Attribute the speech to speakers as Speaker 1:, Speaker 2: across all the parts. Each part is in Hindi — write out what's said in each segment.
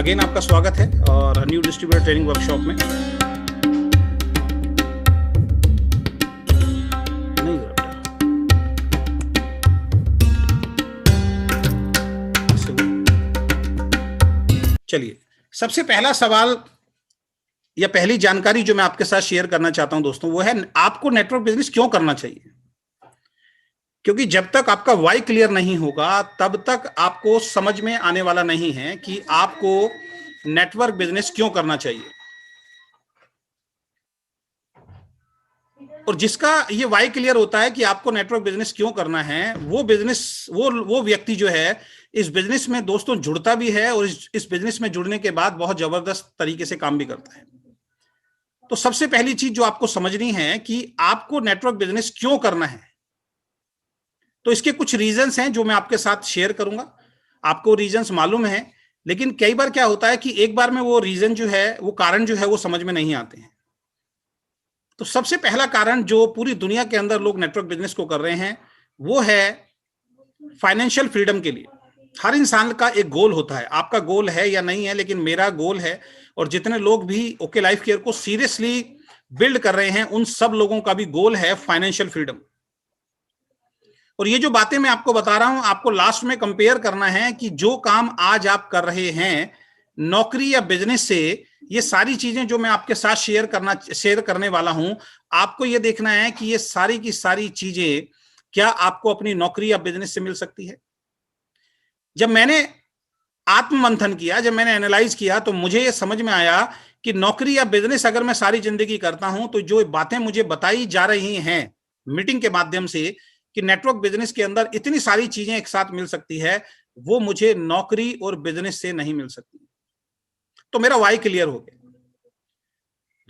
Speaker 1: अगेन आपका स्वागत है और न्यू डिस्ट्रीब्यूटर ट्रेनिंग वर्कशॉप में। चलिए, सबसे पहला सवाल या पहली जानकारी जो मैं आपके साथ शेयर करना चाहता हूं दोस्तों, वो है आपको नेटवर्क बिजनेस क्यों करना चाहिए। क्योंकि जब तक आपका वाई क्लियर नहीं होगा तब तक आपको समझ में आने वाला नहीं है कि आपको नेटवर्क बिजनेस क्यों करना चाहिए। और जिसका ये वाई क्लियर होता है कि आपको नेटवर्क बिजनेस क्यों करना है, वो बिजनेस वो व्यक्ति जो है इस बिजनेस में दोस्तों जुड़ता भी है और इस बिजनेस में जुड़ने के बाद बहुत जबरदस्त तरीके से काम भी करता है। तो सबसे पहली चीज जो आपको समझनी है कि आपको नेटवर्क बिजनेस क्यों करना है, तो इसके कुछ रीजंस हैं जो मैं आपके साथ शेयर करूंगा। आपको रीजंस मालूम है, लेकिन कई बार क्या होता है कि एक बार में वो रीजन जो है, वो कारण जो है वो समझ में नहीं आते हैं। तो सबसे पहला कारण जो पूरी दुनिया के अंदर लोग नेटवर्क बिजनेस को कर रहे हैं वो है फाइनेंशियल फ्रीडम के लिए। हर इंसान का एक गोल होता है, आपका गोल है या नहीं है, लेकिन मेरा गोल है और जितने लोग भी ओके लाइफ केयर को सीरियसली बिल्ड कर रहे हैं उन सब लोगों का भी गोल है फाइनेंशियल फ्रीडम। और ये जो बातें मैं आपको बता रहा हूं, आपको लास्ट में कंपेयर करना है कि जो काम आज आप कर रहे हैं नौकरी या बिजनेस से, ये सारी चीजें जो मैं आपके साथ शेयर करने वाला हूं, आपको ये देखना है कि ये सारी की सारी चीजें क्या आपको अपनी नौकरी या बिजनेस से मिल सकती है। जब मैंने आत्ममंथन किया, जब मैंने एनालाइज किया, तो मुझे ये समझ में आया कि नौकरी या बिजनेस अगर मैं सारी जिंदगी करता हूं तो जो बातें मुझे बताई जा रही हैं मीटिंग के माध्यम से कि नेटवर्क बिजनेस के अंदर इतनी सारी चीजें एक साथ मिल सकती है, वो मुझे नौकरी और बिजनेस से नहीं मिल सकती। तो मेरा वाई क्लियर हो गया।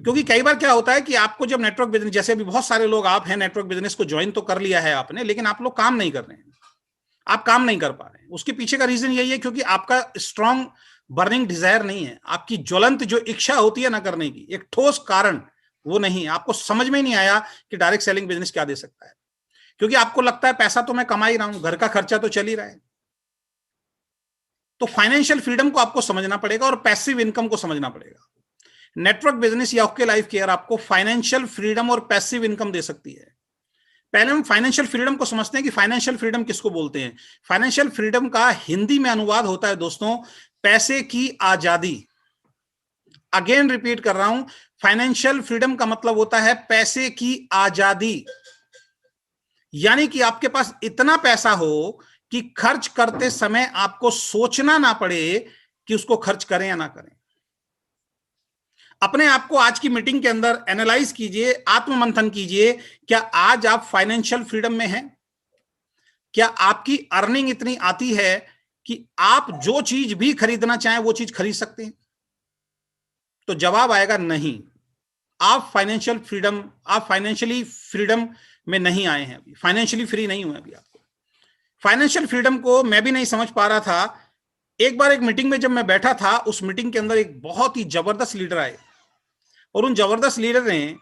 Speaker 1: क्योंकि कई बार क्या होता है कि आपको जब नेटवर्क बिजनेस, जैसे अभी बहुत सारे लोग आप हैं नेटवर्क बिजनेस को ज्वाइन तो कर लिया है आपने, लेकिन आप लोग काम नहीं कर रहे हैं, आप काम नहीं कर पा रहे हैं। उसके पीछे का रीजन यही है क्योंकि आपका स्ट्रॉन्ग बर्निंग डिजायर नहीं है, आपकी ज्वलंत जो इच्छा होती है ना करने की, एक ठोस कारण वो नहीं है। आपको समझ में नहीं आया कि डायरेक्ट सेलिंग बिजनेस क्या दे सकता है, क्योंकि आपको लगता है पैसा तो मैं कमा ही रहा हूं, घर का खर्चा तो चल ही रहा है। तो फाइनेंशियल फ्रीडम को आपको समझना पड़ेगा और पैसिव इनकम को समझना पड़ेगा। नेटवर्क बिजनेस या ओके लाइफ केयर आपको फाइनेंशियल फ्रीडम और पैसिव इनकम दे सकती है। पहले हम फाइनेंशियल फ्रीडम को समझते हैं कि फाइनेंशियल फ्रीडम किसको बोलते हैं। फाइनेंशियल फ्रीडम का हिंदी में अनुवाद होता है दोस्तों पैसे की आजादी। अगेन रिपीट कर रहा हूं, फाइनेंशियल फ्रीडम का मतलब होता है पैसे की आजादी। यानी कि आपके पास इतना पैसा हो कि खर्च करते समय आपको सोचना ना पड़े कि उसको खर्च करें या ना करें। अपने आप को आज की मीटिंग के अंदर एनालाइज कीजिए, आत्ममंथन कीजिए, क्या आज आप फाइनेंशियल फ्रीडम में हैं? क्या आपकी अर्निंग इतनी आती है कि आप जो चीज भी खरीदना चाहें वो चीज खरीद सकते हैं? तो जवाब आएगा नहीं। आप फाइनेंशियली फ्रीडम में नहीं आए हैं, अभी फाइनेंशियली फ्री नहीं हुए अभी। आपको फाइनेंशियल फ्रीडम को मैं भी नहीं समझ पा रहा था। एक बार एक मीटिंग में जब मैं बैठा था, उस मीटिंग के अंदर एक बहुत ही जबरदस्त लीडर आए और उन जबरदस्त लीडर ने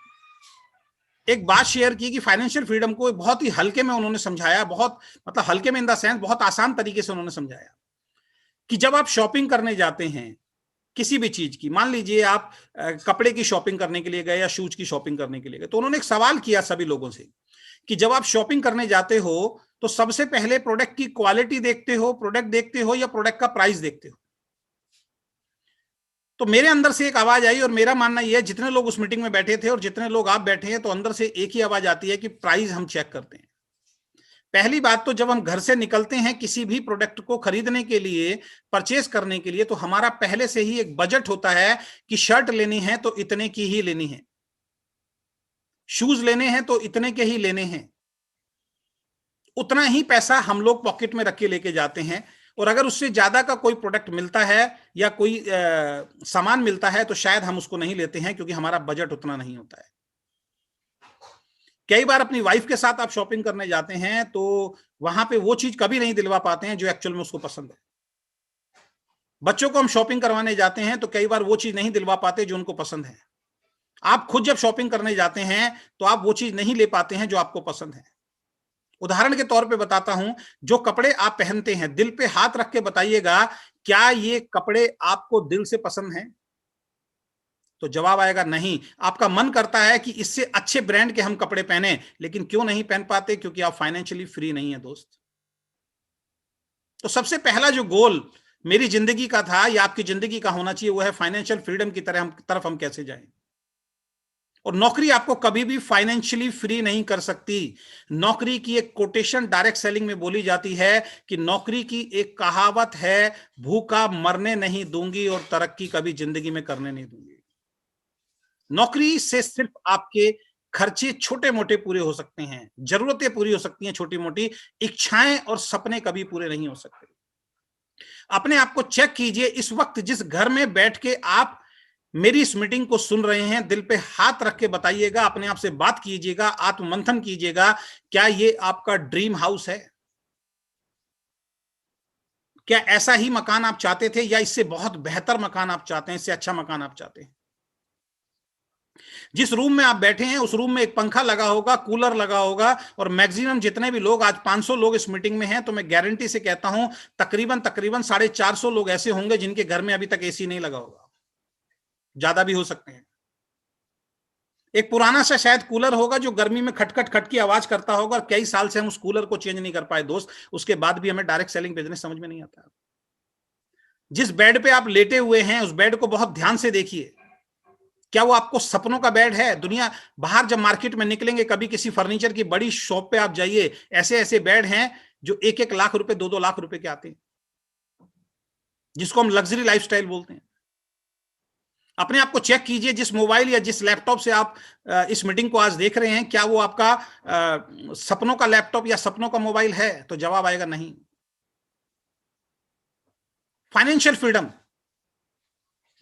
Speaker 1: एक बात शेयर की कि फाइनेंशियल फ्रीडम को बहुत ही हल्के में उन्होंने समझाया, बहुत मतलब हल्के में इन द सेंस बहुत आसान तरीके से उन्होंने समझाया कि जब आप शॉपिंग करने जाते हैं किसी भी चीज की, मान लीजिए आप कपड़े की शॉपिंग करने के लिए गए या शूज की शॉपिंग करने के लिए गए, तो उन्होंने एक सवाल किया सभी लोगों से कि जब आप शॉपिंग करने जाते हो तो सबसे पहले प्रोडक्ट की क्वालिटी देखते हो, प्रोडक्ट देखते हो या प्रोडक्ट का प्राइस देखते हो? तो मेरे अंदर से एक आवाज आई और मेरा मानना यह है, जितने लोग उस मीटिंग में बैठे थे और जितने लोग आप बैठे हैं, तो अंदर से एक ही आवाज आती है कि प्राइस हम चेक करते हैं। पहली बात तो जब हम घर से निकलते हैं किसी भी प्रोडक्ट को खरीदने के लिए, परचेस करने के लिए, तो हमारा पहले से ही एक बजट होता है कि शर्ट लेनी है तो इतने की ही लेनी है, शूज लेने हैं तो इतने के ही लेने हैं। उतना ही पैसा हम लोग पॉकेट में रख के लेके जाते हैं और अगर उससे ज्यादा का कोई प्रोडक्ट मिलता है या कोई सामान मिलता है तो शायद हम उसको नहीं लेते हैं क्योंकि हमारा बजट उतना नहीं होता है। कई बार अपनी वाइफ के साथ आप शॉपिंग करने जाते हैं तो वहां पे वो चीज कभी नहीं दिलवा पाते हैं जो एक्चुअल में उसको पसंद है। बच्चों को हम शॉपिंग करवाने जाते हैं तो कई बार वो चीज नहीं दिलवा पाते जो उनको पसंद है। आप खुद जब शॉपिंग करने जाते हैं तो आप वो चीज नहीं ले पाते हैं जो आपको पसंद है। उदाहरण के तौर पे बताता हूं, जो कपड़े आप पहनते हैं, दिल पे हाथ रख के बताइएगा क्या ये कपड़े आपको दिल से पसंद हैं? तो जवाब आएगा नहीं। आपका मन करता है कि इससे अच्छे ब्रांड के हम कपड़े पहने, लेकिन क्यों नहीं पहन पाते? क्योंकि आप फाइनेंशियली फ्री नहीं है दोस्त। तो सबसे पहला जो गोल मेरी जिंदगी का था या आपकी जिंदगी का होना चाहिए, वो है फाइनेंशियल फ्रीडम की तरफ हम कैसे जाएं। और नौकरी आपको कभी भी फाइनेंशियली फ्री नहीं कर सकती। नौकरी की एक कोटेशन डायरेक्ट सेलिंग में बोली जाती है कि नौकरी की एक कहावत है, भूखा मरने नहीं दूंगी और तरक्की कभी जिंदगी में करने नहीं दूंगी। नौकरी से सिर्फ आपके खर्चे छोटे मोटे पूरे हो सकते हैं, जरूरतें पूरी हो सकती हैं छोटी मोटी, इच्छाएं और सपने कभी पूरे नहीं हो सकते। अपने आप को चेक कीजिए, इस वक्त जिस घर में बैठ के आप मेरी इस मीटिंग को सुन रहे हैं, दिल पे हाथ रख के बताइएगा, अपने आप से बात कीजिएगा, आत्ममंथन कीजिएगा, क्या ये आपका ड्रीम हाउस है? क्या ऐसा ही मकान आप चाहते थे या इससे बहुत बेहतर मकान आप चाहते हैं, इससे अच्छा मकान आप चाहते हैं? जिस रूम में आप बैठे हैं उस रूम में एक पंखा लगा होगा, कूलर लगा होगा, और मैक्सिमम जितने भी लोग, आज 500 लोग इस मीटिंग में हैं, तो मैं गारंटी से कहता हूं तकरीबन 450 लोग ऐसे होंगे जिनके घर में अभी तक एसी नहीं लगा होगा, ज्यादा भी हो सकते हैं। एक पुराना सा शायद कूलर होगा जो गर्मी में खटखट खट की आवाज करता होगा, और कई साल से हम उस कूलर को चेंज नहीं कर पाए दोस्त, उसके बाद भी हमें डायरेक्ट सेलिंग बिजनेस समझ में नहीं आता। जिस बेड पे आप लेटे हुए हैं उस बेड को बहुत ध्यान से देखिए, क्या वो आपको सपनों का बेड है? दुनिया बाहर जब मार्केट में निकलेंगे, कभी किसी फर्नीचर की बड़ी शॉप पे आप जाइए, ऐसे ऐसे बेड हैं जो 1-1 लाख रुपए, 2-2 लाख रुपए के आते हैं, जिसको हम लग्जरी लाइफस्टाइल बोलते हैं। अपने आप को चेक कीजिए, जिस मोबाइल या जिस लैपटॉप से आप इस मीटिंग को आज देख रहे हैं, क्या वो आपका सपनों का लैपटॉप या सपनों का मोबाइल है? तो जवाब आएगा नहीं। फाइनेंशियल फ्रीडम,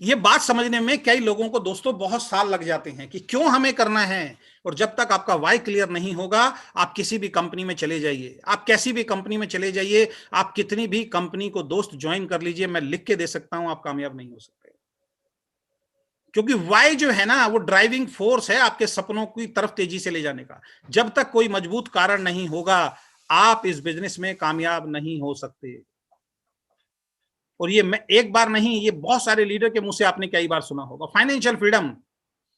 Speaker 1: ये बात समझने में कई लोगों को दोस्तों बहुत साल लग जाते हैं कि क्यों हमें करना है। और जब तक आपका वाई क्लियर नहीं होगा, आप किसी भी कंपनी में चले जाइए, आप कैसी भी कंपनी में चले जाइए, आप कितनी भी कंपनी को दोस्त ज्वाइन कर लीजिए, मैं लिख के दे सकता हूं, आप कामयाब नहीं हो सकते। क्योंकि वाई जो है ना, वो ड्राइविंग फोर्स है आपके सपनों की तरफ तेजी से ले जाने का। जब तक कोई मजबूत कारण नहीं होगा, आप इस बिजनेस में कामयाब नहीं हो सकते। और ये मैं एक बार नहीं, ये बहुत सारे लीडर के मुंह से आपने कई बार सुना होगा। फाइनेंशियल फ्रीडम,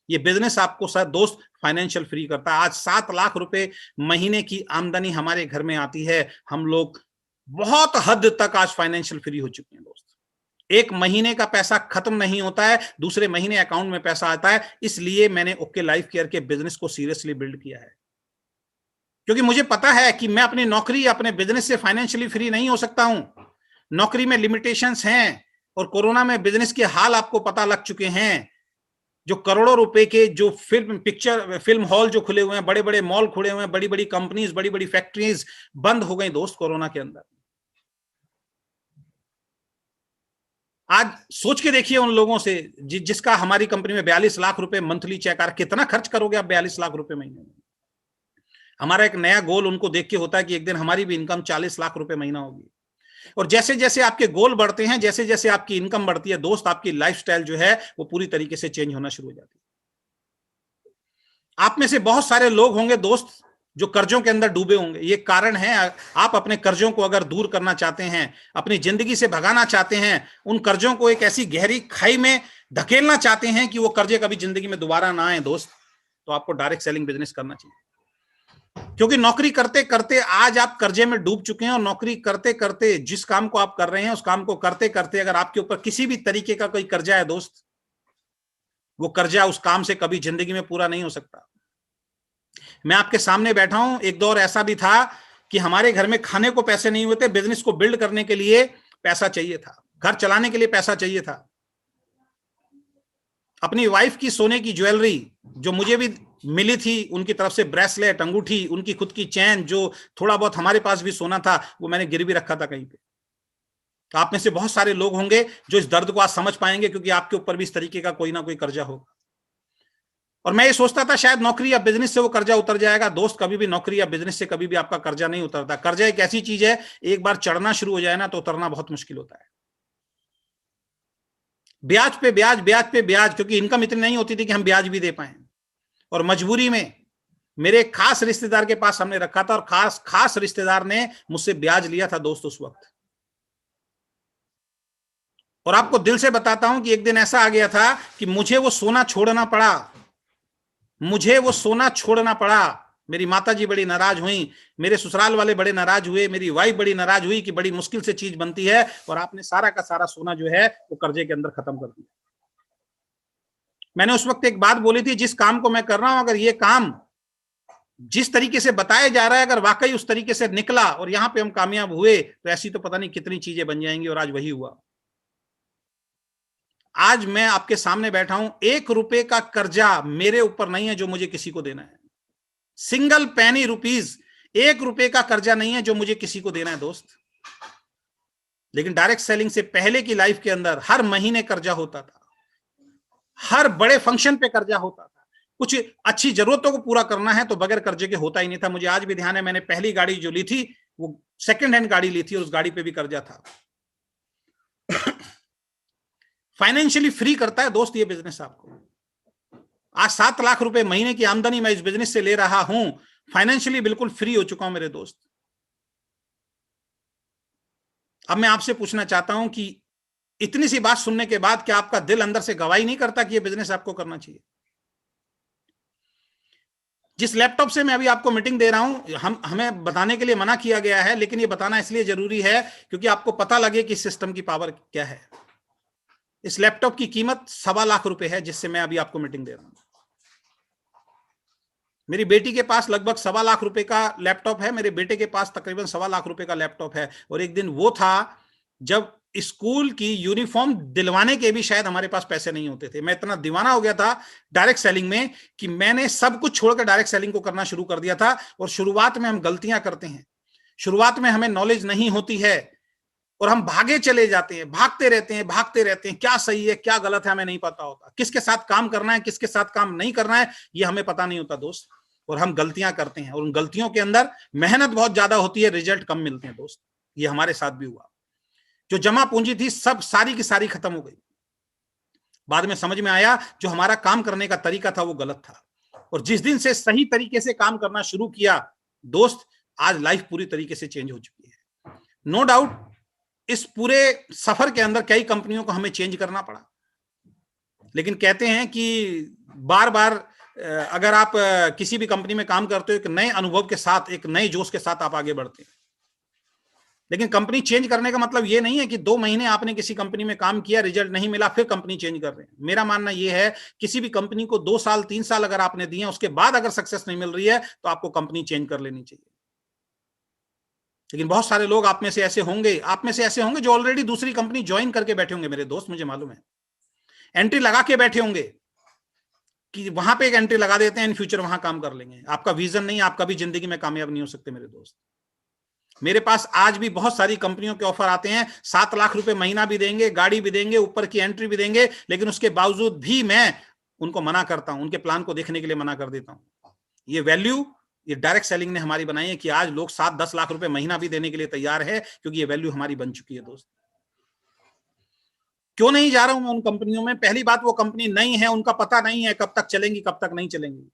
Speaker 1: ये बिजनेस आपको सर दोस्त फाइनेंशियल फ्री करता है। आज 7 लाख रुपए महीने की आमदनी हमारे घर में आती है। हम लोग बहुत हद तक आज फाइनेंशियल फ्री हो चुके हैं दोस्त। एक महीने का पैसा खत्म नहीं होता है, दूसरे महीने अकाउंट में पैसा आता है। इसलिए मैंने ओके लाइफ केयर के बिजनेस को सीरियसली बिल्ड किया है, क्योंकि मुझे पता है कि मैं अपनी नौकरी, अपने बिजनेस से फाइनेंशियली फ्री नहीं हो सकता हूं। नौकरी में लिमिटेशंस हैं, और कोरोना में बिजनेस के हाल आपको पता लग चुके हैं। जो करोड़ों रुपए के जो फिल्म हॉल जो खुले हुए हैं, बड़े बड़े मॉल खुले हुए हैं, बड़ी बड़ी कंपनीज, बड़ी बड़ी फैक्ट्रीज बंद हो गई दोस्त कोरोना के अंदर। आज सोच के देखिए उन लोगों से जिसका हमारी कंपनी में 42 लाख रुपए मंथली चेक आ रहा, कितना खर्च करोगे आप 42 लाख रुपए महीने में? हमारा एक नया गोल उनको देख के होता है कि एक दिन हमारी भी इनकम 40 लाख रुपए महीना होगी। और जैसे जैसे आपके गोल बढ़ते हैं, जैसे जैसे आपकी इनकम बढ़ती है दोस्त, आपकी लाइफस्टाइल जो है वो पूरी तरीके से चेंज होना शुरू हो जाती है। आप में से बहुत सारे लोग होंगे दोस्त जो कर्जों के अंदर डूबे होंगे। ये कारण है, आप अपने कर्जों को अगर दूर करना चाहते हैं, अपनी जिंदगी से भगाना चाहते हैं, उन कर्जों को एक ऐसी गहरी खाई में धकेलना चाहते हैं कि वो कर्जे कभी जिंदगी में दोबारा ना आए दोस्त, तो आपको डायरेक्ट सेलिंग बिजनेस करना चाहिए। क्योंकि नौकरी करते करते आज आप कर्जे में डूब चुके हैं, और नौकरी करते करते जिस काम को आप कर रहे हैं उस काम को करते करते अगर आपके ऊपर किसी भी तरीके का कोई कर्जा है दोस्त, वो कर्जा उस काम से कभी जिंदगी में पूरा नहीं हो सकता। मैं आपके सामने बैठा हूं, एक दौर ऐसा भी था कि हमारे घर में खाने को पैसे नहीं होते, बिजनेस को बिल्ड करने के लिए पैसा चाहिए था, घर चलाने के लिए पैसा चाहिए था। अपनी वाइफ की सोने की ज्वेलरी जो मुझे भी मिली थी, उनकी तरफ से ब्रेसलेट, अंगूठी, उनकी खुद की चैन, जो थोड़ा बहुत हमारे पास भी सोना था, वो मैंने गिरवी रखा था कहीं पे। तो आप में से बहुत सारे लोग होंगे जो इस दर्द को आज समझ पाएंगे, क्योंकि आपके ऊपर भी इस तरीके का कोई ना कोई कर्जा होगा। और मैं ये सोचता था शायद नौकरी या बिजनेस से वो कर्जा उतर जाएगा। दोस्त, कभी भी नौकरी या बिजनेस से कभी भी आपका कर्जा नहीं उतरता। कर्जा एक ऐसी चीज है, एक बार चढ़ना शुरू हो जाए ना तो उतरना बहुत मुश्किल होता है। ब्याज पे ब्याज, ब्याज पे ब्याज, क्योंकि इनकम इतनी नहीं होती थी कि हम ब्याज भी दे पाए। और मजबूरी में मेरे खास रिश्तेदार के पास हमने रखा था, और खास रिश्तेदार ने मुझसे ब्याज लिया था दोस्त उस वक्त। और आपको दिल से बताता हूं कि एक दिन ऐसा आ गया था कि मुझे वो सोना छोड़ना पड़ा, मुझे वो सोना छोड़ना पड़ा। मेरी माताजी बड़ी नाराज हुई, मेरे ससुराल वाले बड़े नाराज हुए, मेरी वाइफ बड़ी नाराज हुई कि बड़ी मुश्किल से चीज बनती है और आपने सारा का सारा सोना जो है वो कर्जे के अंदर खत्म कर दिया। मैंने उस वक्त एक बात बोली थी, जिस काम को मैं कर रहा हूं, अगर ये काम जिस तरीके से बताया जा रहा है अगर वाकई उस तरीके से निकला और यहां पे हम कामयाब हुए तो ऐसी तो पता नहीं कितनी चीजें बन जाएंगी, और आज वही हुआ। आज मैं आपके सामने बैठा हूं, 1 रुपए का कर्जा मेरे ऊपर नहीं है जो मुझे किसी को देना है। सिंगल पैनी रुपीज, 1 रुपए का कर्जा नहीं है जो मुझे किसी को देना है दोस्त। लेकिन डायरेक्ट सेलिंग से पहले की लाइफ के अंदर हर महीने कर्जा होता था, हर बड़े फंक्शन पे कर्जा होता था, कुछ अच्छी जरूरतों को पूरा करना है तो बगैर कर्जे के होता ही नहीं था। मुझे आज भी ध्यान है, मैंने पहली गाड़ी जो ली थी वो सेकंड हैंड गाड़ी ली थी और उस गाड़ी पे भी कर्जा था। फाइनेंशियली फ्री करता है दोस्त ये बिजनेस आपको। आज 7 लाख रुपए महीने की आमदनी मैं इस बिजनेस से ले रहा हूं, फाइनेंशियली बिल्कुल फ्री हो चुका हूं मेरे दोस्त। अब मैं आपसे पूछना चाहता हूं कि इतनी सी बात सुनने के बाद क्या आपका दिल अंदर से गवाही नहीं करता कि यह बिजनेस आपको करना चाहिए? जिस लैपटॉप से मैं अभी आपको मीटिंग दे रहा हूं, हमें बताने के लिए मना किया गया है, लेकिन यह बताना इसलिए जरूरी है क्योंकि आपको पता लगे कि सिस्टम की पावर क्या है। इस लैपटॉप की कीमत 1.25 लाख रुपए है जिससे मैं अभी आपको मीटिंग दे रहा हूं। मेरी बेटी के पास लगभग 1.25 लाख रुपए का लैपटॉप है, मेरे बेटे के पास तकरीबन 1.25 लाख रुपए का लैपटॉप है। और एक दिन वो था जब स्कूल की यूनिफॉर्म दिलवाने के भी शायद हमारे पास पैसे नहीं होते थे। मैं इतना दीवाना हो गया था डायरेक्ट सेलिंग में कि मैंने सब कुछ छोड़कर डायरेक्ट सेलिंग को करना शुरू कर दिया था। और शुरुआत में हम गलतियां करते हैं, शुरुआत में हमें नॉलेज नहीं होती है और हम भागे चले जाते हैं, भागते रहते हैं, क्या सही है क्या गलत है हमें नहीं पता होता, किसके साथ काम करना है किसके साथ काम नहीं करना है ये हमें पता नहीं होता दोस्त। और हम गलतियां करते हैं और उन गलतियों के अंदर मेहनत बहुत ज्यादा होती है, रिजल्ट कम मिलते हैं दोस्त। ये हमारे साथ भी हुआ। जो जमा पूंजी थी सब सारी की सारी खत्म हो गई। बाद में समझ में आया जो हमारा काम करने का तरीका था वो गलत था। और जिस दिन से सही तरीके से काम करना शुरू किया दोस्त, आज लाइफ पूरी तरीके से चेंज हो चुकी है। नो डाउट इस पूरे सफर के अंदर कई कंपनियों को हमें चेंज करना पड़ा, लेकिन कहते हैं कि बार बार अगर आप किसी भी कंपनी में काम करते हो एक नए अनुभव के साथ, एक नए जोश के साथ आप आगे बढ़ते हैं। लेकिन कंपनी चेंज करने का मतलब ये नहीं है कि 2 महीने आपने किसी कंपनी में काम किया, रिजल्ट नहीं मिला, फिर कंपनी चेंज कर रहे हैं। मेरा मानना यह है किसी भी कंपनी को 2 साल 3 साल अगर आपने दिए, उसके बाद अगर सक्सेस नहीं मिल रही है तो आपको कंपनी चेंज कर लेनी चाहिए। लेकिन बहुत सारे लोग आप में से ऐसे होंगे जो ऑलरेडी दूसरी कंपनी ज्वाइन करके बैठे होंगे मेरे दोस्त, मुझे मालूम है। एंट्री लगा के बैठे होंगे कि वहां पे एक एंट्री लगा देते हैं, इन फ्यूचर वहां काम कर लेंगे। आपका विजन नहीं, आप कभी जिंदगी में कामयाब नहीं हो सकते मेरे दोस्त। मेरे पास आज भी बहुत सारी कंपनियों के ऑफर आते हैं, 7 लाख रुपए महीना भी देंगे, गाड़ी भी देंगे, ऊपर की एंट्री भी देंगे, लेकिन उसके बावजूद भी मैं उनको मना करता हूं, उनके प्लान को देखने के लिए मना कर देता हूं। ये वैल्यू ये डायरेक्ट सेलिंग ने हमारी बनाई है कि आज लोग 7-10 लाख रुपए महीना भी देने के लिए तैयार है, क्योंकि ये वैल्यू हमारी बन चुकी है दोस्त। क्यों नहीं जा रहा हूं मैं उन कंपनियों में? पहली बात, वो कंपनी नई है, उनका पता नहीं है कब तक चलेंगी कब तक नहीं चलेंगी।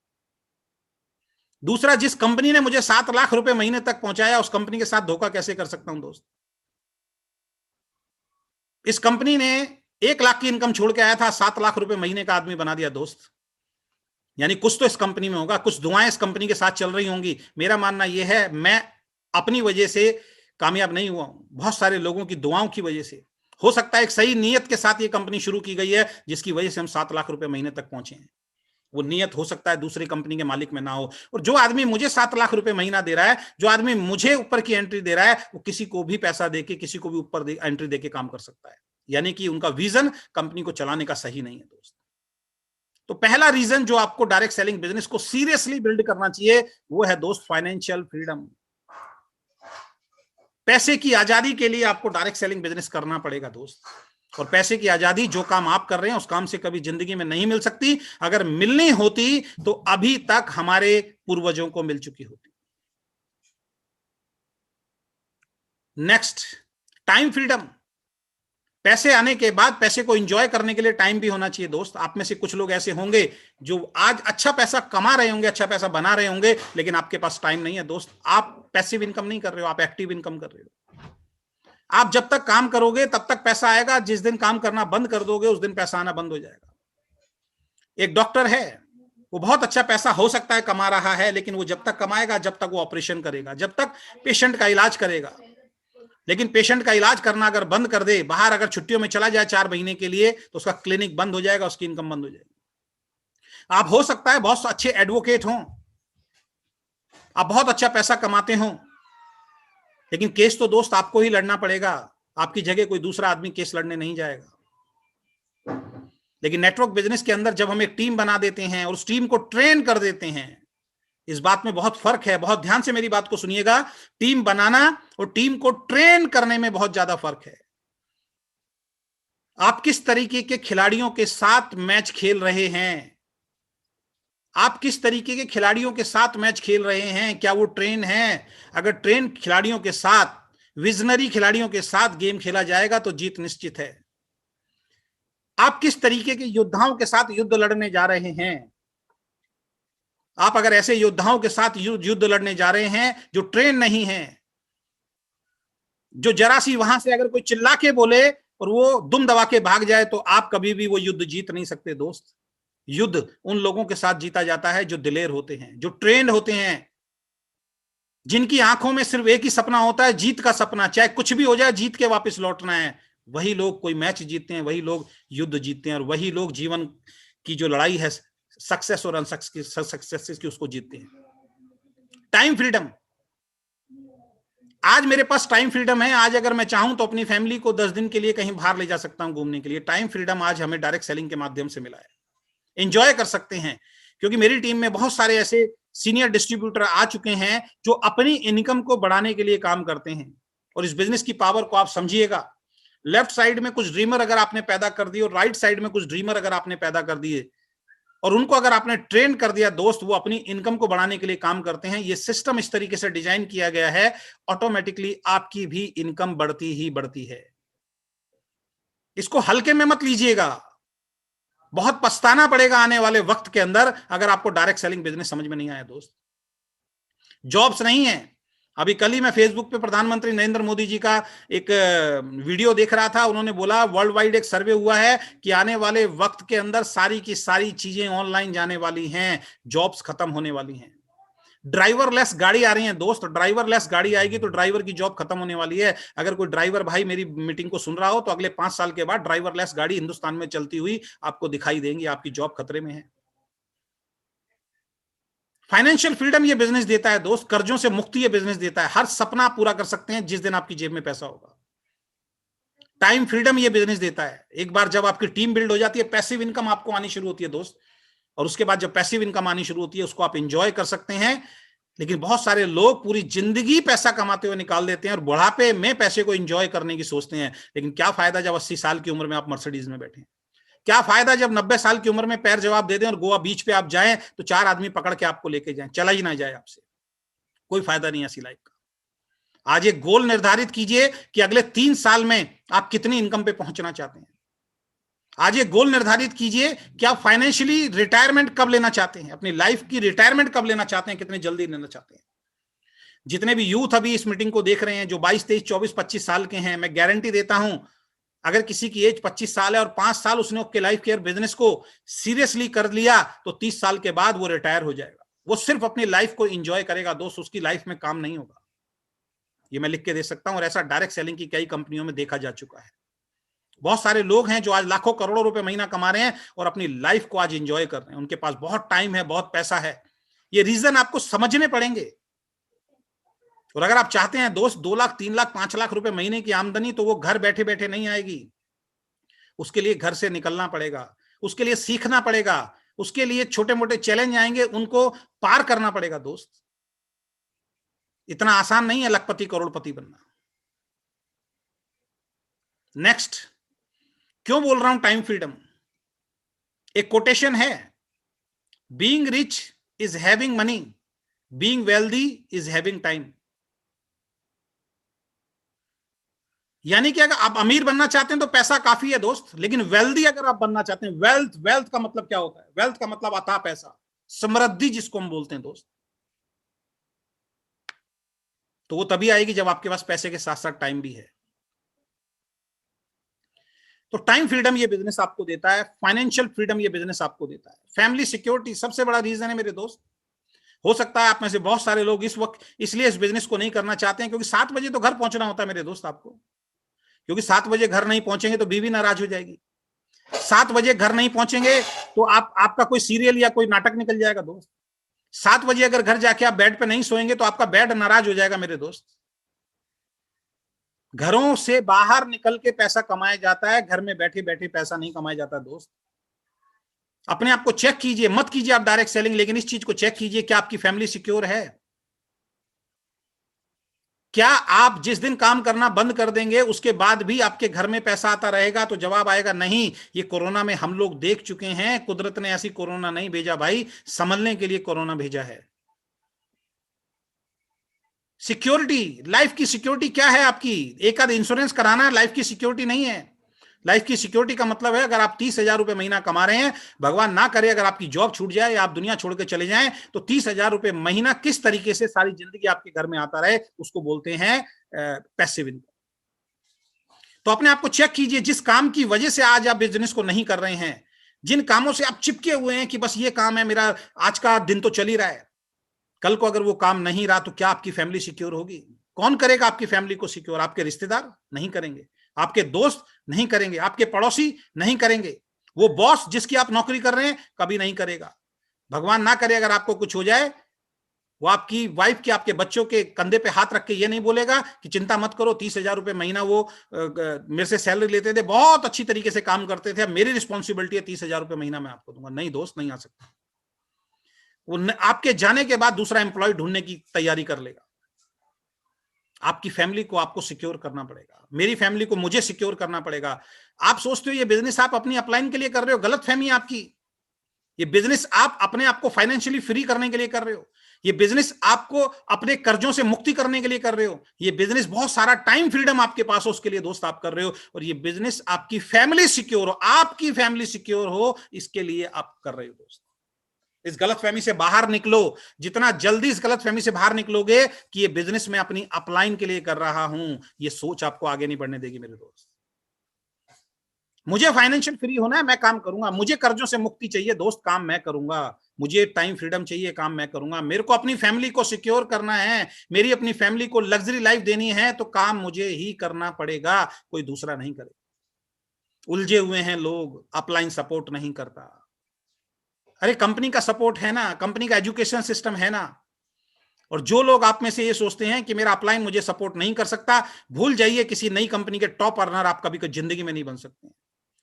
Speaker 1: दूसरा, जिस कंपनी ने मुझे 7 लाख रुपए महीने तक पहुंचाया उस कंपनी के साथ धोखा कैसे कर सकता हूं दोस्त? इस कंपनी ने 1 लाख की इनकम छोड़ के आया था, 7 लाख रुपए महीने का आदमी बना दिया दोस्त। यानी कुछ तो इस कंपनी में होगा, कुछ दुआएं इस कंपनी के साथ चल रही होंगी। मेरा मानना यह है मैं अपनी वजह से कामयाब नहीं हुआ हूं, बहुत सारे लोगों की दुआओं की वजह से। हो सकता है एक सही नीयत के साथ ये कंपनी शुरू की गई है जिसकी वजह से हम 7 लाख रुपए महीने तक पहुंचे हैं। वो नियत हो सकता है दूसरी कंपनी के मालिक में ना हो। और जो आदमी मुझे 7 लाख रुपए महीना दे रहा है, जो आदमी मुझे ऊपर की एंट्री दे रहा है, वो किसी को भी पैसा देके, किसी को भी ऊपर एंट्री देके काम कर सकता है। यानी कि उनका विजन कंपनी को चलाने का सही नहीं है दोस्त। तो पहला रीजन जो आपको डायरेक्ट सेलिंग बिजनेस को सीरियसली बिल्ड करना चाहिए वो है दोस्त फाइनेंशियल फ्रीडम। पैसे की आजादी के लिए आपको डायरेक्ट सेलिंग बिजनेस करना पड़ेगा दोस्त। और पैसे की आजादी, जो काम आप कर रहे हैं उस काम से कभी जिंदगी में नहीं मिल सकती। अगर मिलनी होती तो अभी तक हमारे पूर्वजों को मिल चुकी होती। Next, time freedom. पैसे आने के बाद पैसे को एंजॉय करने के लिए टाइम भी होना चाहिए दोस्त। आप में से कुछ लोग ऐसे होंगे जो आज अच्छा पैसा कमा रहे होंगे, अच्छा पैसा बना रहे होंगे, लेकिन आपके पास टाइम नहीं है दोस्त। आप पैसिव इनकम नहीं कर रहे हो, आप एक्टिव इनकम कर रहे हो। आप जब तक काम करोगे तब तक पैसा आएगा, जिस दिन काम करना बंद कर दोगे उस दिन पैसा आना बंद हो जाएगा। एक डॉक्टर है, वो बहुत अच्छा पैसा हो सकता है कमा रहा है, लेकिन वो जब तक कमाएगा, जब तक वो ऑपरेशन करेगा, जब तक पेशेंट का इलाज करेगा। लेकिन पेशेंट का इलाज करना अगर बंद कर दे, बाहर अगर छुट्टियों में चला जाए 4 महीने के लिए, तो उसका क्लिनिक बंद हो जाएगा, उसकी इनकम बंद हो जाएगी। आप हो सकता है बहुत अच्छे एडवोकेट हों, आप बहुत अच्छा पैसा कमाते हो, लेकिन केस तो दोस्त आपको ही लड़ना पड़ेगा, आपकी जगह कोई दूसरा आदमी केस लड़ने नहीं जाएगा। लेकिन नेटवर्क बिजनेस के अंदर जब हम एक टीम बना देते हैं और उस टीम को ट्रेन कर देते हैं, इस बात में बहुत फर्क है, बहुत ध्यान से मेरी बात को सुनिएगा। टीम बनाना और टीम को ट्रेन करने में बहुत ज्यादा फर्क है। आप किस तरीके के खिलाड़ियों के साथ मैच खेल रहे हैं, आप किस तरीके के खिलाड़ियों के साथ मैच खेल रहे हैं, क्या वो ट्रेन है? अगर ट्रेन खिलाड़ियों के साथ, विजनरी खिलाड़ियों के साथ गेम खेला जाएगा तो जीत निश्चित है। आप किस तरीके के योद्धाओं के साथ युद्ध लड़ने जा रहे हैं? आप अगर ऐसे योद्धाओं के साथ युद्ध लड़ने जा रहे हैं जो ट्रेन नहीं है, जो जरा सी वहां से अगर कोई चिल्ला के बोले और वो दुम दबा के भाग जाए, तो आप कभी भी वो युद्ध जीत नहीं सकते दोस्त। युद्ध उन लोगों के साथ जीता जाता है जो दिलेर होते हैं, जो ट्रेंड होते हैं, जिनकी आंखों में सिर्फ एक ही सपना होता है, जीत का सपना, चाहे कुछ भी हो जाए जीत के वापस लौटना है। वही लोग कोई मैच जीतते हैं, वही लोग युद्ध जीतते हैं, और वही लोग जीवन की जो लड़ाई है सक्सेस और अनसक्सेस की, उसको जीतते हैं। टाइम फ्रीडम, आज मेरे पास टाइम फ्रीडम है। आज अगर मैं चाहूं तो अपनी फैमिली को 10 दिन के लिए कहीं बाहर ले जा सकता हूं घूमने के लिए। टाइम फ्रीडम आज हमें डायरेक्ट सेलिंग के माध्यम से मिला है। एंजॉय कर सकते हैं, क्योंकि मेरी टीम में बहुत सारे ऐसे सीनियर डिस्ट्रीब्यूटर आ चुके हैं जो अपनी इनकम को बढ़ाने के लिए काम करते हैं। और इस बिजनेस की पावर को आप समझिएगा। लेफ्ट साइड में कुछ ड्रीमर अगर आपने पैदा कर दिए और राइट साइड में कुछ ड्रीमर अगर आपने पैदा कर दिए और उनको अगर आपने ट्रेन कर दिया दोस्त, वो अपनी इनकम को बढ़ाने के लिए काम करते हैं। ये सिस्टम इस तरीके से डिजाइन किया गया है, ऑटोमेटिकली आपकी भी इनकम बढ़ती ही बढ़ती है। इसको हल्के में मत लीजिएगा, बहुत पछताना पड़ेगा आने वाले वक्त के अंदर अगर आपको डायरेक्ट सेलिंग बिजनेस समझ में नहीं आया दोस्त। जॉब्स नहीं है। अभी कल ही मैं फेसबुक पे प्रधानमंत्री नरेंद्र मोदी जी का एक वीडियो देख रहा था। उन्होंने बोला वर्ल्ड वाइड एक सर्वे हुआ है कि आने वाले वक्त के अंदर सारी की सारी चीजें ऑनलाइन जाने वाली हैं, जॉब्स खत्म होने वाली हैं। ड्राइवरलेस गाड़ी आ रही है दोस्त, ड्राइवरलेस गाड़ी आएगी तो ड्राइवर की जॉब खत्म होने वाली है। अगर कोई ड्राइवर भाई मेरी मीटिंग को सुन रहा हो तो अगले 5 साल के बाद ड्राइवरलेस गाड़ी हिंदुस्तान में चलती हुई आपको दिखाई देंगी, आपकी जॉब खतरे में है। फाइनेंशियल फ्रीडम ये बिजनेस देता है दोस्त, कर्जों से मुक्ति ये बिजनेस देता है। हर सपना पूरा कर सकते हैं जिस दिन आपकी जेब में पैसा होगा। टाइम फ्रीडम ये बिजनेस देता है। एक बार जब आपकी टीम बिल्ड हो जाती है, पैसिव इनकम आपको आनी शुरू होती है दोस्त, और उसके बाद जब पैसिव इनकम आनी शुरू होती है उसको आप एंजॉय कर सकते हैं। लेकिन बहुत सारे लोग पूरी जिंदगी पैसा कमाते हुए निकाल देते हैं और बुढ़ापे में पैसे को एंजॉय करने की सोचते हैं। लेकिन क्या फायदा जब 80 साल की उम्र में आप मर्सिडीज में बैठे? क्या फायदा जब 90 साल की उम्र में पैर जवाब दे दें और गोवा बीच पे आप जाएं तो 4 आदमी पकड़ के आपको लेके जाएं, चला ही ना जाए आपसे। कोई फायदा नहीं ऐसी लाइफ का। आज एक गोल निर्धारित कीजिए कि अगले 3 साल में आप कितनी इनकम पे पहुंचना चाहते हैं। आज ये गोल निर्धारित कीजिए कि आप फाइनेंशियली रिटायरमेंट कब लेना चाहते हैं, अपनी लाइफ की रिटायरमेंट कब लेना चाहते हैं, कितनी जल्दी लेना चाहते हैं। जितने भी यूथ अभी इस मीटिंग को देख रहे हैं जो 22, 23, 24, 25 साल के हैं, मैं गारंटी देता हूं अगर किसी की एज 25 साल है और 5 साल उसने आपके लाइफ केयर बिजनेस को सीरियसली कर लिया तो 30 साल के बाद वो रिटायर हो जाएगा। वो सिर्फ अपनी लाइफ को एंजॉय करेगा दोस्त, उसकी लाइफ में काम नहीं होगा। ये मैं लिख के दे सकता हूं, और ऐसा डायरेक्ट सेलिंग की कई कंपनियों में देखा जा चुका है। बहुत सारे लोग हैं जो आज लाखों करोड़ों रुपए महीना कमा रहे हैं और अपनी लाइफ को आज एंजॉय कर रहे हैं। उनके पास बहुत टाइम है, बहुत पैसा है। ये रीजन आपको समझने पड़ेंगे। और अगर आप चाहते हैं दोस्त 2 लाख, 3 लाख, 5 लाख रुपए महीने की आमदनी, तो वो घर बैठे बैठे नहीं आएगी। उसके लिए घर से निकलना पड़ेगा, उसके लिए सीखना पड़ेगा, उसके लिए छोटे मोटे चैलेंज आएंगे, उनको पार करना पड़ेगा दोस्त। इतना आसान नहीं है लखपति करोड़पति बनना। नेक्स्ट, क्यों बोल रहा हूं टाइम फ्रीडम? एक कोटेशन है, being rich is having money, being wealthy is having time. यानी कि अगर आप अमीर बनना चाहते हैं तो पैसा काफी है दोस्त, लेकिन वेल्दी अगर आप बनना चाहते हैं, वेल्थ का मतलब क्या होता है? वेल्थ का मतलब अथाह पैसा, समृद्धि जिसको हम बोलते हैं दोस्त। तो वो तभी आएगी जब आपके पास पैसे के साथ साथ टाइम भी है। तो टाइम फ्रीडम ये बिजनेस आपको देता है, फाइनेंशियल फ्रीडम ये बिजनेस आपको देता है, फैमिली सिक्योरिटी सबसे बड़ा रीजन है मेरे दोस्त। हो सकता है आप में से बहुत सारे लोग इस वक्त इसलिए इस बिजनेस को नहीं करना चाहते हैं क्योंकि 7 बजे तो घर पहुंचना होता है मेरे दोस्त आपको, क्योंकि 7 बजे घर नहीं पहुंचेंगे तो बीवी नाराज हो जाएगी, 7 बजे घर नहीं पहुंचेंगे तो आपका कोई सीरियल या कोई नाटक निकल जाएगा दोस्त, 7 बजे अगर घर जाके आप बेड पे नहीं सोएंगे तो आपका बेड नाराज हो जाएगा मेरे दोस्त। घरों से बाहर निकल के पैसा कमाया जाता है, घर में बैठे बैठे पैसा नहीं कमाया जाता दोस्त। अपने आप को चेक कीजिए, मत कीजिए आप डायरेक्ट सेलिंग, लेकिन इस चीज को चेक कीजिए क्या आपकी फैमिली सिक्योर है। क्या आप जिस दिन काम करना बंद कर देंगे उसके बाद भी आपके घर में पैसा आता रहेगा? तो जवाब आएगा नहीं। ये कोरोना में हम लोग देख चुके हैं, कुदरत ने ऐसी कोरोना नहीं भेजा भाई, संभलने के लिए कोरोना भेजा है। सिक्योरिटी, लाइफ की सिक्योरिटी क्या है आपकी? एक आध इंश्योरेंस कराना लाइफ की सिक्योरिटी नहीं है। लाइफ की सिक्योरिटी का मतलब है अगर आप 30,000 रुपए महीना कमा रहे हैं, भगवान ना करे अगर आपकी जॉब छूट जाए या आप दुनिया छोड़ के चले जाएं, तो 30,000 रुपए महीना किस तरीके से सारी जिंदगी आपके घर में आता रहे, उसको बोलते हैं पैसिव इनकम। तो अपने आप को चेक कीजिए, जिस काम की वजह से आज आप बिजनेस को नहीं कर रहे हैं, जिन कामों से आप चिपके हुए हैं कि बस ये काम है मेरा, आज का दिन तो चल ही रहा है, कल को अगर वो काम नहीं रहा तो क्या आपकी फैमिली सिक्योर होगी? कौन करेगा आपकी फैमिली को सिक्योर? आपके रिश्तेदार नहीं करेंगे, आपके दोस्त नहीं करेंगे, आपके पड़ोसी नहीं करेंगे, वो बॉस जिसकी आप नौकरी कर रहे हैं कभी नहीं करेगा। भगवान ना करे अगर आपको कुछ हो जाए, वो आपकी वाइफ की, आपके बच्चों के कंधे पे हाथ रख के ये नहीं बोलेगा कि चिंता मत करो, 30,000 रुपए महीना वो मेरे से सैलरी लेते थे, बहुत अच्छी तरीके से काम करते थे, अब मेरी रिस्पॉन्सिबिलिटी है, 30,000 रुपए महीना मैं आपको दूंगा। नहीं दोस्त, नहीं आ सकता। वो आपके जाने के बाद दूसरा एम्प्लॉय ढूंढने की तैयारी कर लेगा। आपकी फैमिली को आपको सिक्योर करना पड़ेगा, मेरी फैमिली को मुझे सिक्योर करना पड़ेगा। आप सोचते हो ये बिजनेस आप अपनी अपलाइन के लिए कर रहे हो, गलत फहमी है आपकी। ये बिजनेस आप अपने आप को फाइनेंशियली फ्री करने के लिए कर रहे हो, ये बिजनेस आपको अपने कर्जों से मुक्ति करने के लिए कर रहे हो, ये बिजनेस बहुत सारा टाइम फ्रीडम आपके पास हो उसके लिए दोस्त आप कर रहे हो, और ये बिजनेस आपकी फैमिली सिक्योर हो, आपकी फैमिली सिक्योर हो, इसके लिए आप कर रहे हो दोस्त। इस गलतफहमी से बाहर निकलो, जितना जल्दी इस गलतफहमी से बाहर निकलोगे कि ये बिजनेस मैं अपनी अपलाइन के लिए कर रहा हूं, ये सोच आपको आगे नहीं बढ़ने देगी मेरे दोस्त। मुझे फाइनेंशियल फ्री होना है, मैं काम करूंगा, मुझे कर्जों से मुक्ति चाहिए दोस्त, काम मैं करूंगा, मुझे टाइम फ्रीडम चाहिए, काम मैं करूंगा, मेरे को अपनी फैमिली को सिक्योर करना है, मेरी अपनी फैमिली को लग्जरी लाइफ देनी है, तो काम मुझे ही करना पड़ेगा, कोई दूसरा नहीं करेगा। उलझे हुए हैं लोग, अपलाइन सपोर्ट नहीं करता। अरे कंपनी का सपोर्ट है ना, कंपनी का एजुकेशन सिस्टम है ना। और जो लोग आप में से ये सोचते हैं कि मेरा अपलाइन मुझे सपोर्ट नहीं कर सकता, भूल जाइए, किसी नई कंपनी के टॉप अर्नर आप कभी जिंदगी में नहीं बन सकते।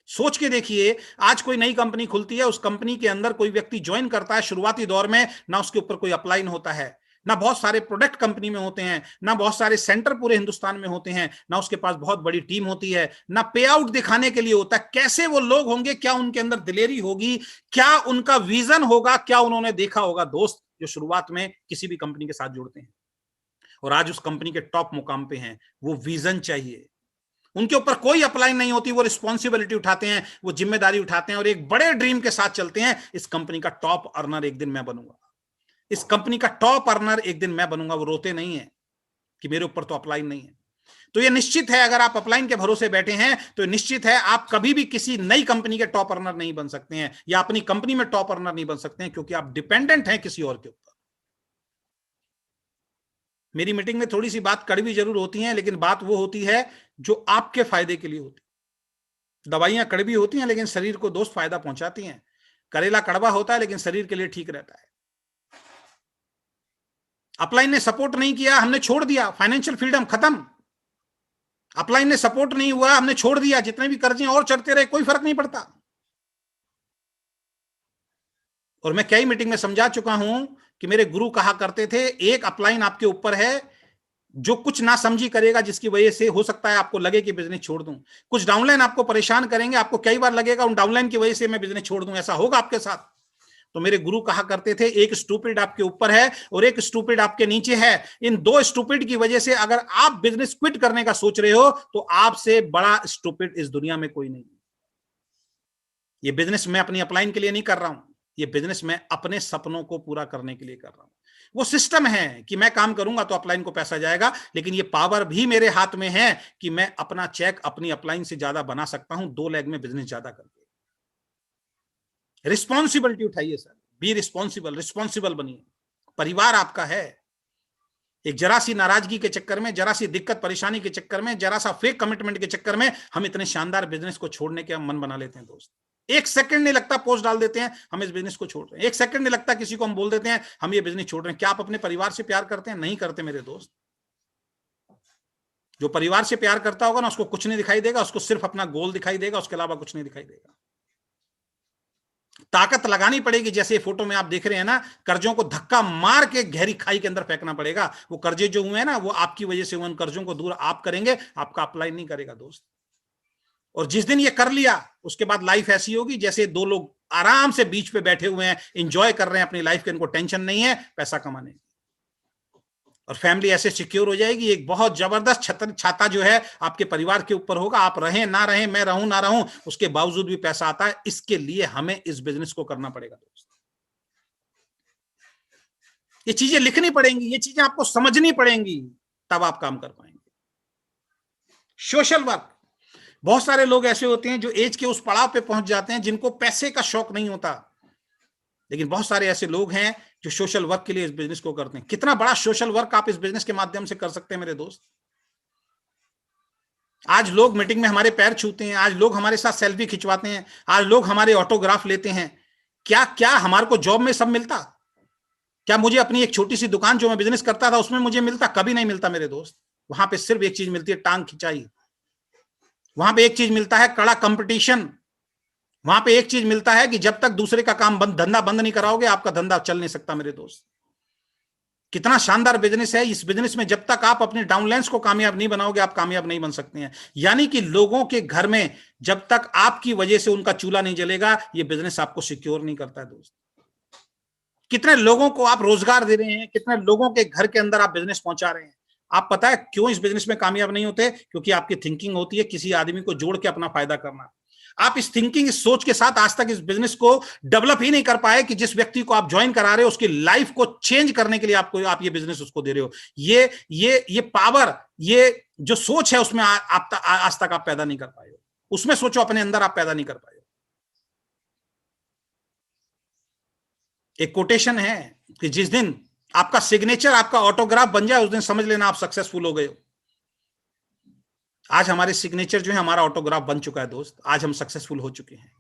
Speaker 1: सोच के देखिए, आज कोई नई कंपनी खुलती है, उस कंपनी के अंदर कोई व्यक्ति ज्वाइन करता है, शुरुआती दौर में ना उसके ऊपर कोई अपलाइन होता है, ना बहुत सारे प्रोडक्ट कंपनी में होते हैं, ना बहुत सारे सेंटर पूरे हिंदुस्तान में होते हैं, ना उसके पास बहुत बड़ी टीम होती है, ना पे आउट दिखाने के लिए होता है। कैसे वो लोग होंगे, क्या उनके अंदर दिलेरी होगी, क्या उनका विजन होगा, क्या उन्होंने देखा होगा दोस्त, जो शुरुआत में किसी भी कंपनी के साथ जुड़ते हैं और आज उस कंपनी के टॉप मुकाम पे हैं। वो विजन चाहिए, उनके ऊपर कोई अपलाइन नहीं होती, वो रिस्पॉन्सिबिलिटी उठाते हैं, वो जिम्मेदारी उठाते हैं और एक बड़े ड्रीम के साथ चलते हैं, इस कंपनी का टॉप अर्नर एक दिन मैं बनूंगा, इस कंपनी का टॉप अर्नर एक दिन मैं बनूंगा। वो रोते नहीं है कि मेरे ऊपर तो अपलाइन नहीं है। तो ये निश्चित है, अगर आप अपलाइन के भरोसे बैठे हैं तो निश्चित है आप कभी भी किसी नई कंपनी के टॉप अर्नर नहीं बन सकते हैं, या अपनी कंपनी में टॉप अर्नर नहीं बन सकते हैं, क्योंकि आप डिपेंडेंट हैं किसी और के ऊपर। मेरी मीटिंग में थोड़ी सी बात कड़वी जरूर होती है, लेकिन बात वो होती है जो आपके फायदे के लिए होती है। दवाइयां कड़वी होती हैं लेकिन शरीर को दोस्त फायदा पहुंचाती हैं। करेला कड़वा होता है लेकिन शरीर के लिए ठीक रहता है। अपलाइन ने सपोर्ट नहीं किया, हमने छोड़ दिया, फाइनेंशियल फ्रीडम खत्म। अपलाइन ने सपोर्ट नहीं हुआ, हमने छोड़ दिया, जितने भी कर्जे और चढ़ते रहे, कोई फर्क नहीं पड़ता। और मैं कई मीटिंग में समझा चुका हूं कि मेरे गुरु कहा करते थे, एक अपलाइन आपके ऊपर है जो कुछ ना समझी करेगा, जिसकी वजह से हो सकता है आपको लगे कि बिजनेस छोड़ दूं। कुछ डाउनलाइन आपको परेशान करेंगे, आपको कई बार लगेगा उन डाउनलाइन की वजह से मैं बिजनेस छोड़ दूं, ऐसा होगा आपके साथ। तो मेरे गुरु कहा करते थे, एक स्टूपिड आपके ऊपर है और एक स्टूपिड आपके नीचे है। इन दो स्टूपिड की वजह से अगर आप बिजनेस क्विट करने का सोच रहे हो तो आपसे बड़ा स्टूपिड इस दुनिया में कोई नहीं। ये बिजनेस मैं अपनी अपलाइन के लिए नहीं कर रहा हूं, ये बिजनेस मैं अपने सपनों को पूरा करने के लिए कर रहा हूं। वो सिस्टम है कि मैं काम करूंगा तो अपलाइन को पैसा जाएगा, लेकिन ये पावर भी मेरे हाथ में है कि मैं अपना चेक अपनी अपलाइन से ज्यादा बना सकता हूं, 2 लेग में बिजनेस ज्यादा करके। रिस्पॉन्सिबिलिटी उठाइए सर, बी रिस्पॉन्सिबल, रिस्पॉन्सिबल बनिए। परिवार आपका है। एक जरा सी नाराजगी के चक्कर में, जरा सी दिक्कत परेशानी के चक्कर में, जरा सा फेक कमिटमेंट के चक्कर में हम इतने शानदार बिजनेस को छोड़ने के मन बना लेते हैं दोस्त। 1 सेकंड नहीं लगता, पोस्ट डाल देते हैं हम इस बिजनेस को छोड़ रहे हैं। 1 सेकंड नहीं लगता, किसी को हम बोल देते हैं हम ये बिजनेस छोड़ रहे हैं। क्या आप अपने परिवार से प्यार करते हैं? नहीं करते मेरे दोस्त। जो परिवार से प्यार करता होगा ना, उसको कुछ नहीं दिखाई देगा, उसको सिर्फ अपना गोल दिखाई देगा, उसके अलावा कुछ नहीं दिखाई देगा। ताकत लगानी पड़ेगी। जैसे फोटो में आप देख रहे हैं ना, कर्जों को धक्का मार के गहरी खाई के अंदर फेंकना पड़ेगा। वो कर्जे जो हुए हैं ना, वो आपकी वजह से, उन कर्जों को दूर आप करेंगे, आपका अपलाइन नहीं करेगा दोस्त। और जिस दिन ये कर लिया, उसके बाद लाइफ ऐसी होगी जैसे 2 लोग आराम से बीच पे बैठे हुए हैं, एंजॉय कर रहे हैं अपनी लाइफ के, इनको टेंशन नहीं है पैसा कमाने की। और फैमिली ऐसे सिक्योर हो जाएगी। एक बहुत जबरदस्त छाता जो है आपके परिवार के ऊपर होगा। आप रहें ना रहें, मैं रहूं ना रहूं, उसके बावजूद भी पैसा आता है। इसके लिए हमें इस बिजनेस को करना पड़ेगा दोस्त। ये चीजें लिखनी पड़ेंगी, ये चीजें आपको समझनी पड़ेंगी, तब आप काम कर पाएंगे। Social work. बहुत सारे लोग ऐसे होते हैं जो एज के उस पड़ाव पे पहुंच जाते हैं जिनको पैसे का शौक नहीं होता, लेकिन बहुत सारे ऐसे लोग हैं जो सोशल वर्क के लिए इस बिजनेस को करते हैं। कितना बड़ा सोशल वर्क आप इस बिजनेस के माध्यम से कर सकते हैं मेरे दोस्त। आज लोग मीटिंग में हमारे पैर छूते हैं, आज लोग हमारे साथ सेल्फी खिंचवाते हैं, आज लोग हमारे ऑटोग्राफ लेते हैं। क्या क्या हमारे को जॉब में सब मिलता? क्या मुझे अपनी एक छोटी सी दुकान जो मैं बिजनेस करता था उसमें मुझे मिलता? कभी नहीं मिलता मेरे दोस्त। वहां पे सिर्फ एक चीज मिलती है, टांग खिंचाई। वहां पे एक चीज मिलता है, कड़ा कंपटीशन। वहां पे एक चीज मिलता है कि जब तक दूसरे का काम धंधा बंद नहीं कराओगे, आपका धंधा चल नहीं सकता मेरे दोस्त। कितना शानदार बिजनेस है। इस बिजनेस में जब तक आप अपने डाउनलाइंस को कामयाब नहीं बनाओगे, आप कामयाब नहीं बन सकते हैं। यानी कि लोगों के घर में जब तक आपकी वजह से उनका चूल्हा नहीं जलेगा, ये बिजनेस आपको सिक्योर नहीं करता है दोस्त। कितने लोगों को आप रोजगार दे रहे हैं, कितने लोगों के घर के अंदर आप बिजनेस पहुंचा रहे हैं। आप पता है क्यों इस बिजनेस में कामयाब नहीं होते? क्योंकि आपकी थिंकिंग होती है किसी आदमी को जोड़ के अपना फायदा करना। आप इस थिंकिंग, इस सोच के साथ आज तक इस बिजनेस को डेवलप ही नहीं कर पाए कि जिस व्यक्ति को आप ज्वाइन करा रहे हो उसकी लाइफ को चेंज करने के लिए आप ये बिजनेस उसको दे रहे हो। ये पावर, ये जो सोच है उसमें आज तक आप पैदा नहीं कर पाए हो। उसमें सोचो अपने अंदर आप पैदा नहीं कर पाए हो। एक कोटेशन है कि जिस दिन आपका सिग्नेचर, आपका ऑटोग्राफ बन जाए, उस दिन समझ लेना आप सक्सेसफुल हो गए हो। आज हमारे सिग्नेचर जो है, हमारा ऑटोग्राफ बन चुका है दोस्त। आज हम सक्सेसफुल हो चुके हैं।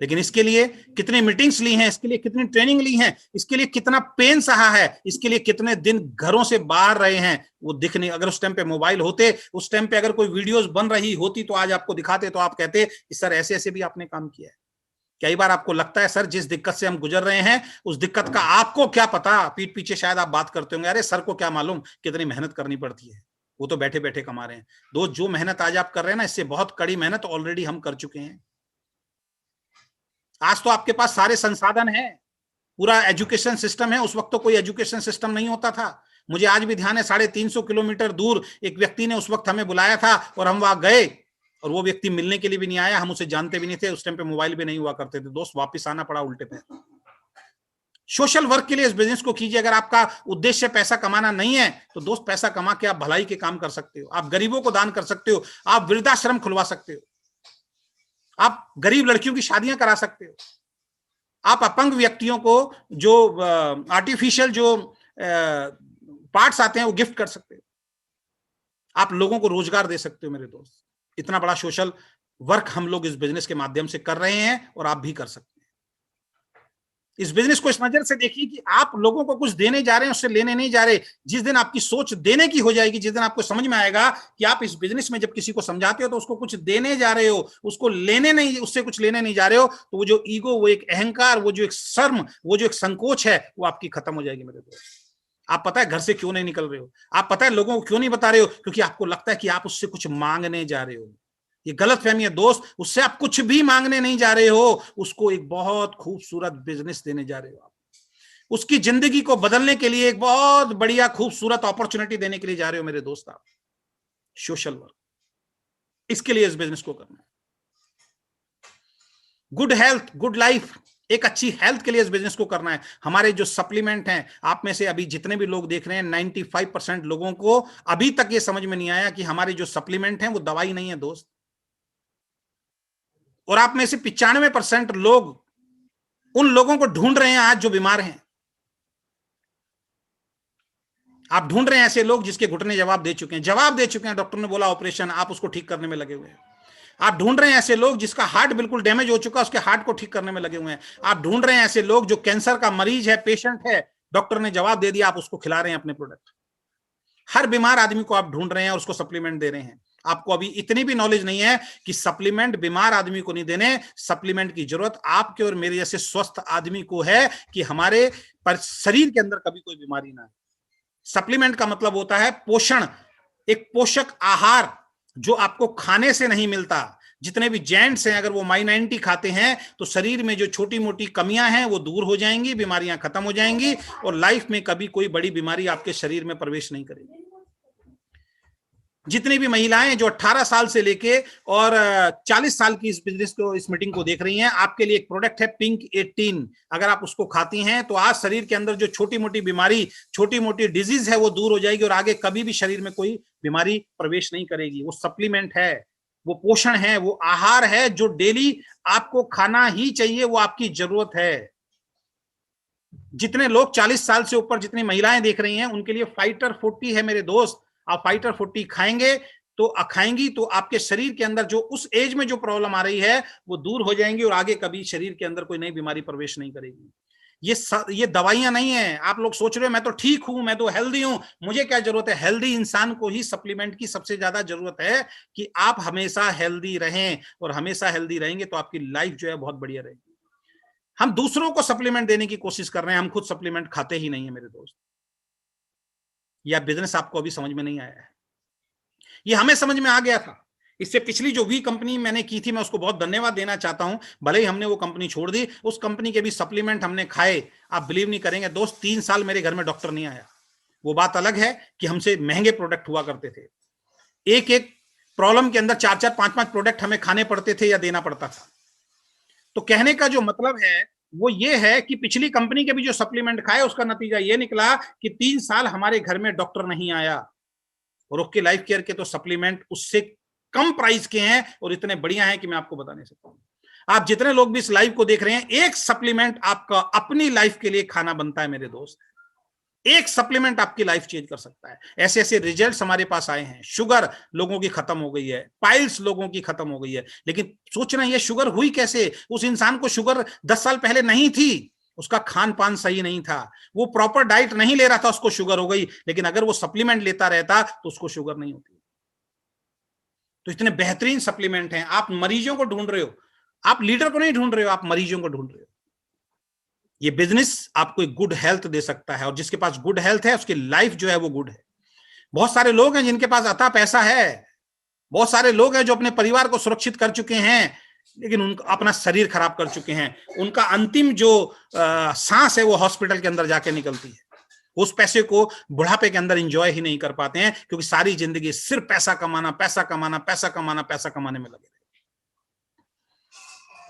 Speaker 1: लेकिन इसके लिए कितनी मीटिंग्स ली हैं, इसके लिए कितनी ट्रेनिंग ली है, इसके लिए कितना पेन सहा है, इसके लिए कितने दिन घरों से बाहर रहे हैं, वो दिख नहीं। अगर उस टाइम पे मोबाइल होते, उस टाइम पे अगर कोई वीडियोस बन रही होती तो आज आपको दिखाते, तो आप कहते सर ऐसे ऐसे भी आपने काम किया है। कई बार आपको लगता है सर जिस दिक्कत से हम गुजर रहे हैं, उस दिक्कत का आपको क्या पता। पीठ पीछे शायद आप बात करते होंगे, अरे सर को क्या मालूम कितनी मेहनत करनी पड़ती है, वो तो बैठे बैठे कमा रहे हैं। दोस्त, जो मेहनत आज आप कर रहे हैं ना, इससे बहुत कड़ी मेहनत ऑलरेडी हम कर चुके हैं। आज तो आपके पास सारे संसाधन हैं, पूरा एजुकेशन सिस्टम है। उस वक्त तो कोई एजुकेशन सिस्टम नहीं होता था। मुझे आज भी ध्यान है, 350 किलोमीटर दूर एक व्यक्ति ने उस वक्त हमें बुलाया था और हम वहां गए, और वो व्यक्ति मिलने के लिए भी नहीं आया। हम उसे जानते भी नहीं थे। उस टाइम पे मोबाइल भी नहीं हुआ करते थे दोस्त। वापस आना पड़ा उल्टे पैर। सोशल वर्क के लिए इस बिजनेस को कीजिए। अगर आपका उद्देश्य पैसा कमाना नहीं है तो दोस्त, पैसा कमा के आप भलाई के काम कर सकते हो। आप गरीबों को दान कर सकते हो, आप वृद्धाश्रम खुलवा सकते हो, आप गरीब लड़कियों की शादियां करा सकते हो, आप अपंग व्यक्तियों को जो आर्टिफिशियल जो पार्ट्स आते हैं वो गिफ्ट कर सकते हो, आप लोगों को रोजगार दे सकते हो मेरे दोस्त। इतना बड़ा सोशल वर्क हम लोग इस बिजनेस के माध्यम से कर रहे हैं, और आप भी कर सकते हैं। इस बिजनेस को इस नजर से देखिए कि आप लोगों को कुछ देने जा रहे हैं, उससे लेने नहीं जा रहे। जिस दिन आपकी सोच देने की हो जाएगी, जिस दिन आपको समझ में आएगा कि आप इस बिजनेस में जब किसी को समझाते हो तो उसको कुछ देने जा रहे हो, उसको लेने नहीं, उससे कुछ लेने नहीं जा रहे हो, तो वो जो ईगो, वो एक अहंकार, वो जो एक शर्म, वो जो एक संकोच है, वो आपकी खत्म हो जाएगी मेरे दोस्त। आप पता है घर से क्यों नहीं निकल रहे हो? आप पता है लोगों को क्यों नहीं बता रहे हो? क्योंकि आपको लगता है कि आप उससे कुछ मांगने जा रहे हो। ये गलत फहमी है दोस्त। उससे आप कुछ भी मांगने नहीं जा रहे हो, उसको एक बहुत खूबसूरत बिजनेस देने जा रहे हो। आप उसकी जिंदगी को बदलने के लिए एक बहुत बढ़िया खूबसूरत अपॉर्चुनिटी देने के लिए जा रहे हो मेरे दोस्त। आप सोशल वर्क, इसके लिए इस बिजनेस को करना है। गुड हेल्थ, गुड लाइफ, एक अच्छी हेल्थ के लिए इस बिजनेस को करना है। हमारे जो सप्लीमेंट हैं, आप में से अभी जितने भी लोग देख रहे हैं, 95% लोगों को अभी तक ये समझ में नहीं आया कि हमारे जो सप्लीमेंट हैं वो दवाई नहीं है दोस्त। और आप में से 95% लोग उन लोगों को ढूंढ रहे हैं आज जो बीमार हैं। आप ढूंढ रहे हैं ऐसे लोग जिसके घुटने जवाब दे चुके हैं, डॉक्टर ने बोला ऑपरेशन, आप उसको ठीक करने में लगे हुए हैं। आप ढूंढ रहे हैं ऐसे लोग जिसका हार्ट बिल्कुल डैमेज हो चुका है, उसके हार्ट को ठीक करने में लगे हुए हैं। आप ढूंढ रहे हैं ऐसे लोग जो कैंसर का मरीज है, पेशेंट है, डॉक्टर ने जवाब दे दिया, आप उसको खिला रहे हैं अपने प्रोडक्ट। हर बीमार आदमी को आप ढूंढ रहे हैं और उसको सप्लीमेंट दे रहे हैं। आपको अभी इतनी भी नॉलेज नहीं है कि सप्लीमेंट बीमार आदमी को नहीं देने, सप्लीमेंट की जरूरत आपके और मेरे जैसे स्वस्थ आदमी को है कि हमारे पर शरीर के अंदर कभी कोई बीमारी ना है। सप्लीमेंट का मतलब होता है पोषण, एक पोषक आहार जो आपको खाने से नहीं मिलता। जितने भी जेंट्स हैं, अगर वो माइनॉरिटी खाते हैं तो शरीर में जो छोटी मोटी कमियां हैं वो दूर हो जाएंगी, बीमारियां खत्म हो जाएंगी और लाइफ में कभी कोई बड़ी बीमारी आपके शरीर में प्रवेश नहीं करेगी। जितनी भी महिलाएं जो 18 साल से लेके और 40 साल की इस बिजनेस को, इस मीटिंग को देख रही हैं, आपके लिए एक प्रोडक्ट है पिंक 18। अगर आप उसको खाती हैं तो आज शरीर के अंदर जो छोटी मोटी बीमारी, छोटी मोटी डिजीज है वो दूर हो जाएगी और आगे कभी भी शरीर में कोई बीमारी प्रवेश नहीं करेगी। वो सप्लीमेंट है, वो पोषण है, वो आहार है जो डेली आपको खाना ही चाहिए, वो आपकी जरूरत है। जितने लोग 40 साल से ऊपर, जितनी महिलाएं देख रही हैं, उनके लिए फाइटर 40 है मेरे दोस्त। आप फाइटर 40 खाएंगे तो खाएंगी तो आपके शरीर के अंदर जो उस एज में जो प्रॉब्लम आ रही है वो दूर हो जाएंगी और आगे कभी शरीर के अंदर कोई नई बीमारी प्रवेश नहीं करेगी। ये दवाइयां नहीं है। आप लोग सोच रहे हो मैं तो ठीक हूं, मैं तो हेल्दी हूं, मुझे क्या जरूरत है। हेल्दी इंसान को ही सप्लीमेंट की सबसे ज्यादा जरूरत है कि आप हमेशा हेल्दी रहें, और हमेशा हेल्दी रहेंगे तो आपकी लाइफ जो है बहुत बढ़िया रहेगी। हम दूसरों को सप्लीमेंट देने की कोशिश कर रहे हैं, हम खुद सप्लीमेंट खाते ही नहीं है मेरे दोस्त। यह बिजनेस आपको अभी समझ में नहीं आया है, ये हमें समझ में आ गया था। इससे पिछली जो वी कंपनी मैंने की थी, मैं उसको बहुत धन्यवाद देना चाहता हूं। भले ही हमने वो कंपनी छोड़ दी, उस कंपनी के भी सप्लीमेंट हमने खाए। आप बिलीव नहीं करेंगे दोस्त, 3 साल मेरे घर में डॉक्टर नहीं आया। वो बात अलग है कि हमसे महंगे प्रोडक्ट हुआ करते थे, एक एक प्रॉब्लम के अंदर 4-4, 5-5 प्रोडक्ट हमें खाने पड़ते थे या देना पड़ता था। तो कहने का जो मतलब है वो ये है कि पिछली कंपनी के भी जो सप्लीमेंट खाए उसका नतीजा ये निकला कि 3 साल हमारे घर में डॉक्टर नहीं आया। और ओके लाइफ केयर के तो सप्लीमेंट उससे कम प्राइस के हैं और इतने बढ़िया हैं कि मैं आपको बता नहीं सकता। आप जितने लोग भी इस लाइव को देख रहे हैं, एक सप्लीमेंट आपका अपनी लाइफ के लिए खाना बनता है मेरे दोस्त। एक सप्लीमेंट आपकी लाइफ चेंज कर सकता है। ऐसे ऐसे रिजल्ट्स हमारे पास आए हैं। शुगर लोगों की खत्म हो गई है, पाइल्स लोगों की खत्म हो गई है। लेकिन सोचना ये शुगर हुई कैसे? उस इंसान को शुगर 10 साल पहले नहीं थी, उसका खान पान सही नहीं था, वो प्रॉपर डाइट नहीं ले रहा था, उसको शुगर हो गई। लेकिन अगर वो सप्लीमेंट लेता रहता तो उसको शुगर नहीं होती। तो इतने बेहतरीन सप्लीमेंट हैं। आप मरीजों को ढूंढ रहे हो, आप लीडर को नहीं ढूंढ रहे हो, आप मरीजों को ढूंढ रहे हो। ये बिजनेस आपको एक गुड हेल्थ दे सकता है, और जिसके पास गुड हेल्थ है उसकी लाइफ जो है वो गुड है। बहुत सारे लोग हैं जिनके पास अता पैसा है, बहुत सारे लोग हैं जो अपने परिवार को सुरक्षित कर चुके हैं, लेकिन उनका अपना शरीर खराब कर चुके हैं। उनका अंतिम जो सांस है वो हॉस्पिटल के अंदर जाके निकलती है। उस पैसे को बुढ़ापे के अंदर एंजॉय ही नहीं कर पाते हैं, क्योंकि सारी जिंदगी सिर्फ पैसा कमाना, पैसा कमाना, पैसा कमाना, पैसा कमाने में लगे।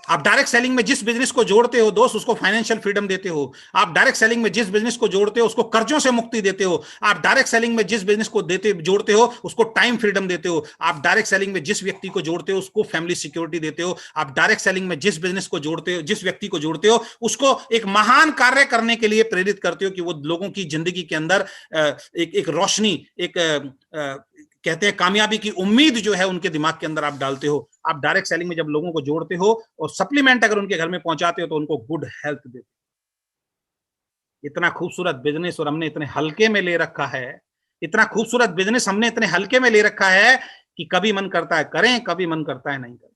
Speaker 1: आप डायरेक्ट सेलिंग में जिस बिजनेस को जोड़ते हो दोस्त, उसको फाइनेंशियल फ्रीडम देते हो। आप डायरेक्ट सेलिंग में जिस बिजनेस को जोड़ते हो उसको कर्जों से मुक्ति देते हो। आप डायरेक्ट सेलिंग में जिस बिजनेस को जोड़ते हो उसको टाइम फ्रीडम देते हो। आप डायरेक्ट सेलिंग में जिस व्यक्ति को जोड़ते हो उसको फैमिली सिक्योरिटी देते हो। आप डायरेक्ट सेलिंग में जिस बिजनेस को जोड़ते हो, जिस व्यक्ति को जोड़ते हो, उसको एक महान कार्य करने के लिए प्रेरित करते हो कि वो लोगों की जिंदगी के अंदर एक रोशनी, एक कहते हैं कामयाबी की उम्मीद जो है उनके दिमाग के अंदर आप डालते हो। आप डायरेक्ट सेलिंग में जब लोगों को जोड़ते हो और सप्लीमेंट अगर उनके घर में पहुंचाते हो तो उनको गुड हेल्थ देते हो। इतना खूबसूरत बिजनेस और हमने इतने हल्के में ले रखा है, इतना खूबसूरत बिजनेस हमने इतने हल्के में ले रखा है कि कभी मन करता है करें, कभी मन करता है नहीं करें।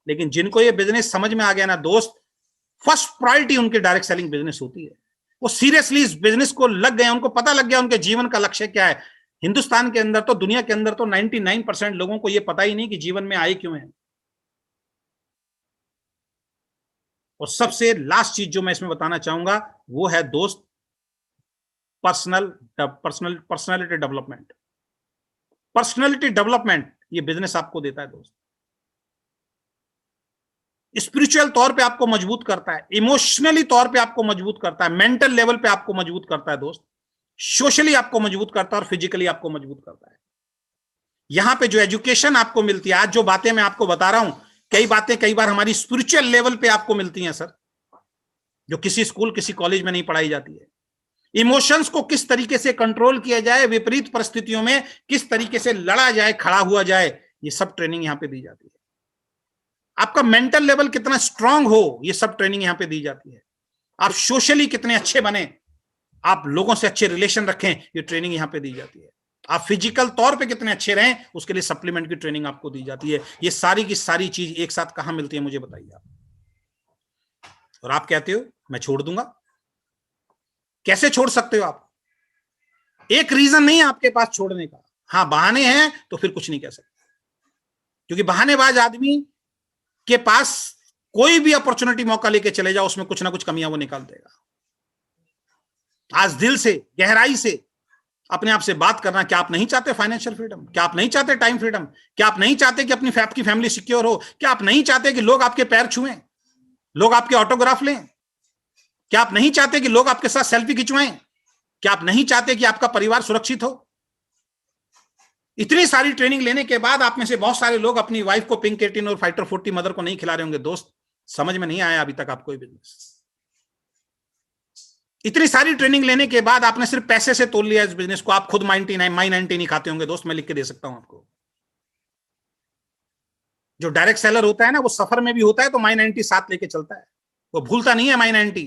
Speaker 1: लेकिन जिनको ये बिजनेस समझ में आ गया ना दोस्त, फर्स्ट प्रायोरिटी उनकी डायरेक्ट सेलिंग बिजनेस होती है। वो सीरियसली इस बिजनेस को लग गए, उनको पता लग गया उनके जीवन का लक्ष्य क्या है। हिंदुस्तान के अंदर तो, दुनिया के अंदर तो 99% लोगों को यह पता ही नहीं कि जीवन में आए क्यों है। और सबसे लास्ट चीज जो मैं इसमें बताना चाहूंगा वो है दोस्त, पर्सनालिटी डेवलपमेंट। पर्सनालिटी डेवलपमेंट ये बिजनेस आपको देता है दोस्त। स्पिरिचुअल तौर पे आपको मजबूत करता है, इमोशनली तौर पे आपको मजबूत करता है, मेंटल लेवल पे आपको मजबूत करता है दोस्त, सोशली आपको मजबूत करता है और फिजिकली आपको मजबूत करता है। यहां पे जो एजुकेशन आपको मिलती है, आज जो बातें मैं आपको बता रहा हूं, कई बातें कई बार हमारी स्पिरिचुअल लेवल पे आपको मिलती हैं सर, जो किसी स्कूल किसी कॉलेज में नहीं पढ़ाई जाती है। इमोशंस को किस तरीके से कंट्रोल किया जाए, विपरीत परिस्थितियों में किस तरीके से लड़ा जाए, खड़ा हुआ जाए, ये सब ट्रेनिंग यहां पे दी जाती है। आपका मेंटल लेवल कितना स्ट्रांग हो, ये सब ट्रेनिंग यहां पे दी जाती है। आप सोशली कितने अच्छे बने, आप लोगों से अच्छे रिलेशन रखें, ये ट्रेनिंग यहां पे दी जाती है। आप फिजिकल तौर पे कितने अच्छे रहें, उसके लिए सप्लीमेंट की ट्रेनिंग आपको दी जाती है। ये सारी की सारी चीज एक साथ कहां मिलती है, मुझे बताइए आप। और आप कहते हो मैं छोड़ दूंगा, कैसे छोड़ सकते हो आप? एक रीजन नहीं है आपके पास छोड़ने का। हाँ, बहाने हैं तो फिर कुछ नहीं कह सकते, क्योंकि बहानेबाज आदमी के पास कोई भी अपॉर्चुनिटी मौका लेके चले जाओ, उसमें कुछ ना कुछ कमियां वो निकाल देगा। आज दिल से गहराई से अपने आप से बात करना, क्या आप नहीं चाहते फाइनेंशियल फ्रीडम? क्या आप नहीं चाहते टाइम फ्रीडम? क्या आप नहीं चाहते कि अपनी आपकी फैमिली सिक्योर हो? क्या आप नहीं चाहते कि लोग आपके पैर छुएं, लोग आपके ऑटोग्राफ लें? क्या आप नहीं चाहते कि लोग आपके साथ सेल्फी खिंचवाएं? क्या आप नहीं चाहते कि आपका परिवार सुरक्षित हो? इतनी सारी ट्रेनिंग लेने के बाद आप में से बहुत सारे लोग अपनी वाइफ को पिंक 18 और फाइटर 40 मदर को नहीं खिला रहे होंगे। दोस्त, समझ में नहीं आया अभी तक आपको ये बिजनेस। इतनी सारी ट्रेनिंग लेने के बाद आपने सिर्फ पैसे से तोल लिया इस बिजनेस को। आप खुद माई 90 नहीं खाते होंगे दोस्त, मैं लिख के दे सकता हूं आपको। जो डायरेक्ट सेलर होता है ना, वो सफर में भी होता है तो माई 90 साथ लेके चलता है, वो भूलता नहीं है माई 90।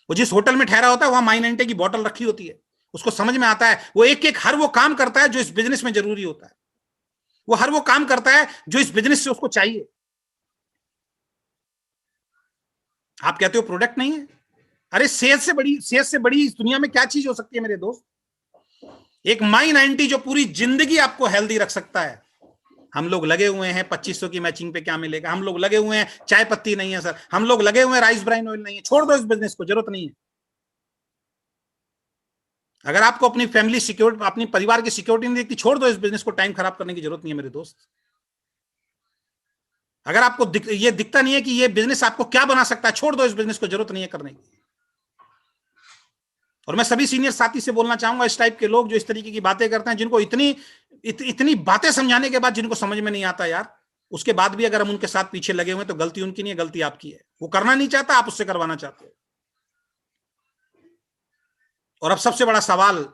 Speaker 1: वो जिस होटल में ठहरा होता है वहां माई 90 की बोतल रखी होती है, उसको समझ में आता है। वो एक एक हर वो काम करता है जो इस बिजनेस में जरूरी होता है, वो हर वो काम करता है जो इस बिजनेस से उसको चाहिए। आप कहते हो प्रोडक्ट नहीं है, अरे सेहत से बड़ी इस दुनिया में क्या चीज हो सकती है मेरे दोस्त? एक माई 90 जो पूरी जिंदगी आपको हेल्दी रख सकता है। हम लोग लगे हुए हैं 2500 की मैचिंग पे क्या मिलेगा, हम लोग लगे हुए हैं चाय पत्ती नहीं है सर, हम लोग लगे हुए हैं राइस ब्राइन ऑयल नहीं है। छोड़ दो इस बिजनेस को, जरूरत नहीं है। अगर आपको अपनी फैमिली सिक्योरिटी, अपनी परिवार की सिक्योरिटी नहीं देखती, छोड़ दो इस बिजनेस को। टाइम खराब करने की जरूरत नहीं है मेरे दोस्त। अगर आपको ये दिखता नहीं है कि ये बिजनेस आपको क्या बना सकता है, छोड़ दो इस बिजनेस को, जरूरत नहीं है करने की। और मैं सभी सीनियर साथी से बोलना चाहूंगा, इस टाइप के लोग जो इस तरीके की बातें करते हैं, जिनको इतनी बातें समझाने के बाद जिनको समझ में नहीं आता यार, उसके बाद भी अगर हम उनके साथ पीछे लगे हुए तो गलती उनकी नहीं है, गलती आपकी है। वो करना नहीं चाहता, आप उससे करवाना चाहते हो। और अब सबसे बड़ा सवाल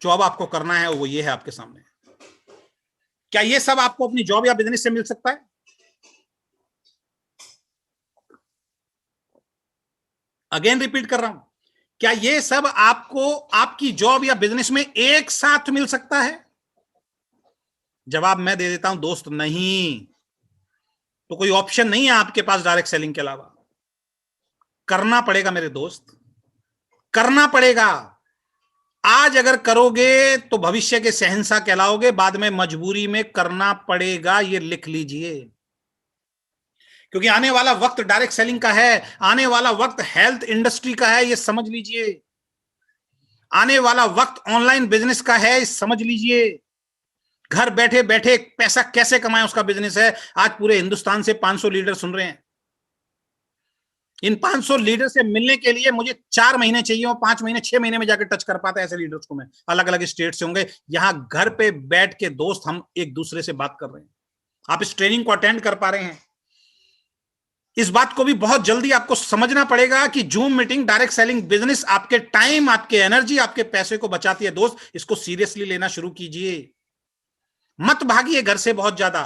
Speaker 1: जो अब आपको करना है वो ये है आपके सामने, क्या ये सब आपको अपनी जॉब या बिजनेस से मिल सकता है? अगेन रिपीट कर रहा हूं, क्या ये सब आपको आपकी जॉब या बिजनेस में एक साथ मिल सकता है? जवाब मैं दे देता हूं दोस्त, नहीं। तो कोई ऑप्शन नहीं है आपके पास डायरेक्ट सेलिंग के अलावा। करना पड़ेगा मेरे दोस्त, करना पड़ेगा। आज अगर करोगे तो भविष्य के शहंशाह कहलाओगे, बाद में मजबूरी में करना पड़ेगा, ये लिख लीजिए। क्योंकि आने वाला वक्त डायरेक्ट सेलिंग का है, आने वाला वक्त हेल्थ इंडस्ट्री का है, ये समझ लीजिए। आने वाला वक्त ऑनलाइन बिजनेस का है, समझ लीजिए। घर बैठे बैठे पैसा कैसे कमाएं उसका बिजनेस है। आज पूरे हिंदुस्तान से 500 लीडर सुन रहे हैं। इन 500 लीडर से मिलने के लिए मुझे 4 महीने चाहिए, और 5 महीने 6 महीने में जाकर टच कर पाता है ऐसे लीडर्स को मैं। अलग अलग स्टेट से होंगे, यहां घर पे बैठ के दोस्त हम एक दूसरे से बात कर रहे हैं। आप इस ट्रेनिंग को अटेंड कर पा रहे हैं। इस बात को भी बहुत जल्दी आपको समझना पड़ेगा कि zoom meeting, direct selling business आपके टाइम, आपके एनर्जी, आपके पैसे को बचाती है दोस्त। इसको सीरियसली लेना शुरू कीजिए। मत भागिए घर से बहुत ज्यादा,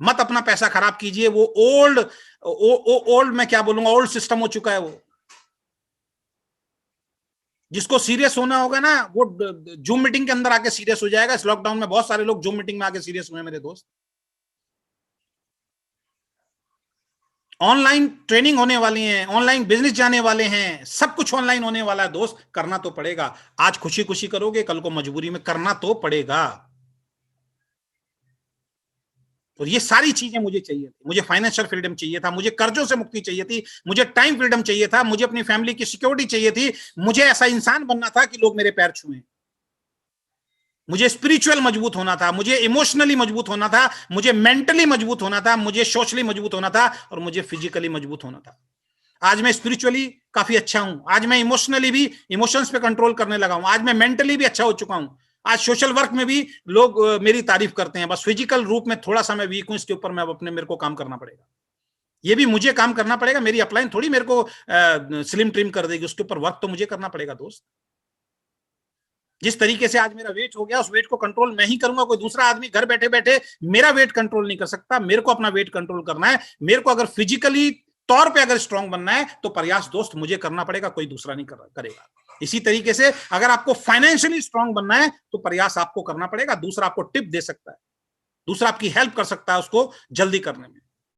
Speaker 1: मत अपना पैसा खराब कीजिए। वो ओल्ड मैं क्या बोलूंगा, ओल्ड सिस्टम हो चुका है वो। जिसको सीरियस होना होगा ना, वो जूम मीटिंग के अंदर आके सीरियस हो जाएगा। इस लॉकडाउन में बहुत सारे लोग जूम मीटिंग में आके सीरियस हुए मेरे दोस्त। ऑनलाइन ट्रेनिंग होने वाली है, ऑनलाइन बिजनेस जाने वाले हैं, सब कुछ ऑनलाइन होने वाला है दोस्त। करना तो पड़ेगा। आज खुशी खुशी करोगे, कल को मजबूरी में करना तो पड़ेगा। तो ये सारी चीजें मुझे चाहिए थी। मुझे फाइनेंशियल फ्रीडम चाहिए था, मुझे कर्जों से मुक्ति चाहिए थी, मुझे टाइम फ्रीडम चाहिए था, मुझे अपनी फैमिली की सिक्योरिटी चाहिए थी, मुझे ऐसा इंसान बनना था कि लोग मेरे पैर छुएं। मुझे स्पिरिचुअल मजबूत होना था, मुझे इमोशनली मजबूत होना था, मुझे मेंटली मजबूत होना था, मुझे सोशली मजबूत होना था, और मुझे फिजिकली मजबूत होना था। आज मैं स्पिरिचुअली काफी अच्छा हूं, आज मैं इमोशनली भी इमोशंस पे कंट्रोल करने लगा हूं, आज मैं मेंटली भी अच्छा हो चुका हूं, आज सोशल वर्क में भी लोग मेरी तारीफ करते हैं। बस फिजिकल रूप में थोड़ा सा मैं वीक हूं, इसके ऊपर मैं अपने मेरे को काम करना पड़ेगा, ये भी मुझे काम करना पड़ेगा। मेरी अपलाइन थोड़ी मेरे को स्लिम ट्रिम कर देगी, उसके ऊपर वर्क तो मुझे करना पड़ेगा दोस्त। जिस तरीके से आज मेरा वेट हो गया, उस वेट को कंट्रोल मैं ही करूंगा, कोई दूसरा आदमी घर बैठे बैठे मेरा वेट कंट्रोल नहीं कर सकता। मेरे को अपना वेट कंट्रोल करना है। मेरे को अगर फिजिकली तौर पे अगर स्ट्रांग बनना है तो प्रयास दोस्त मुझे करना पड़ेगा, कोई दूसरा नहीं करेगा। इसी तरीके से अगर आपको फाइनेंशियली स्ट्रांग बनना है तो प्रयास आपको करना पड़ेगा, दूसरा आपको टिप दे सकता है, दूसरा आपकी हेल्प कर सकता है उसको जल्दी करने में।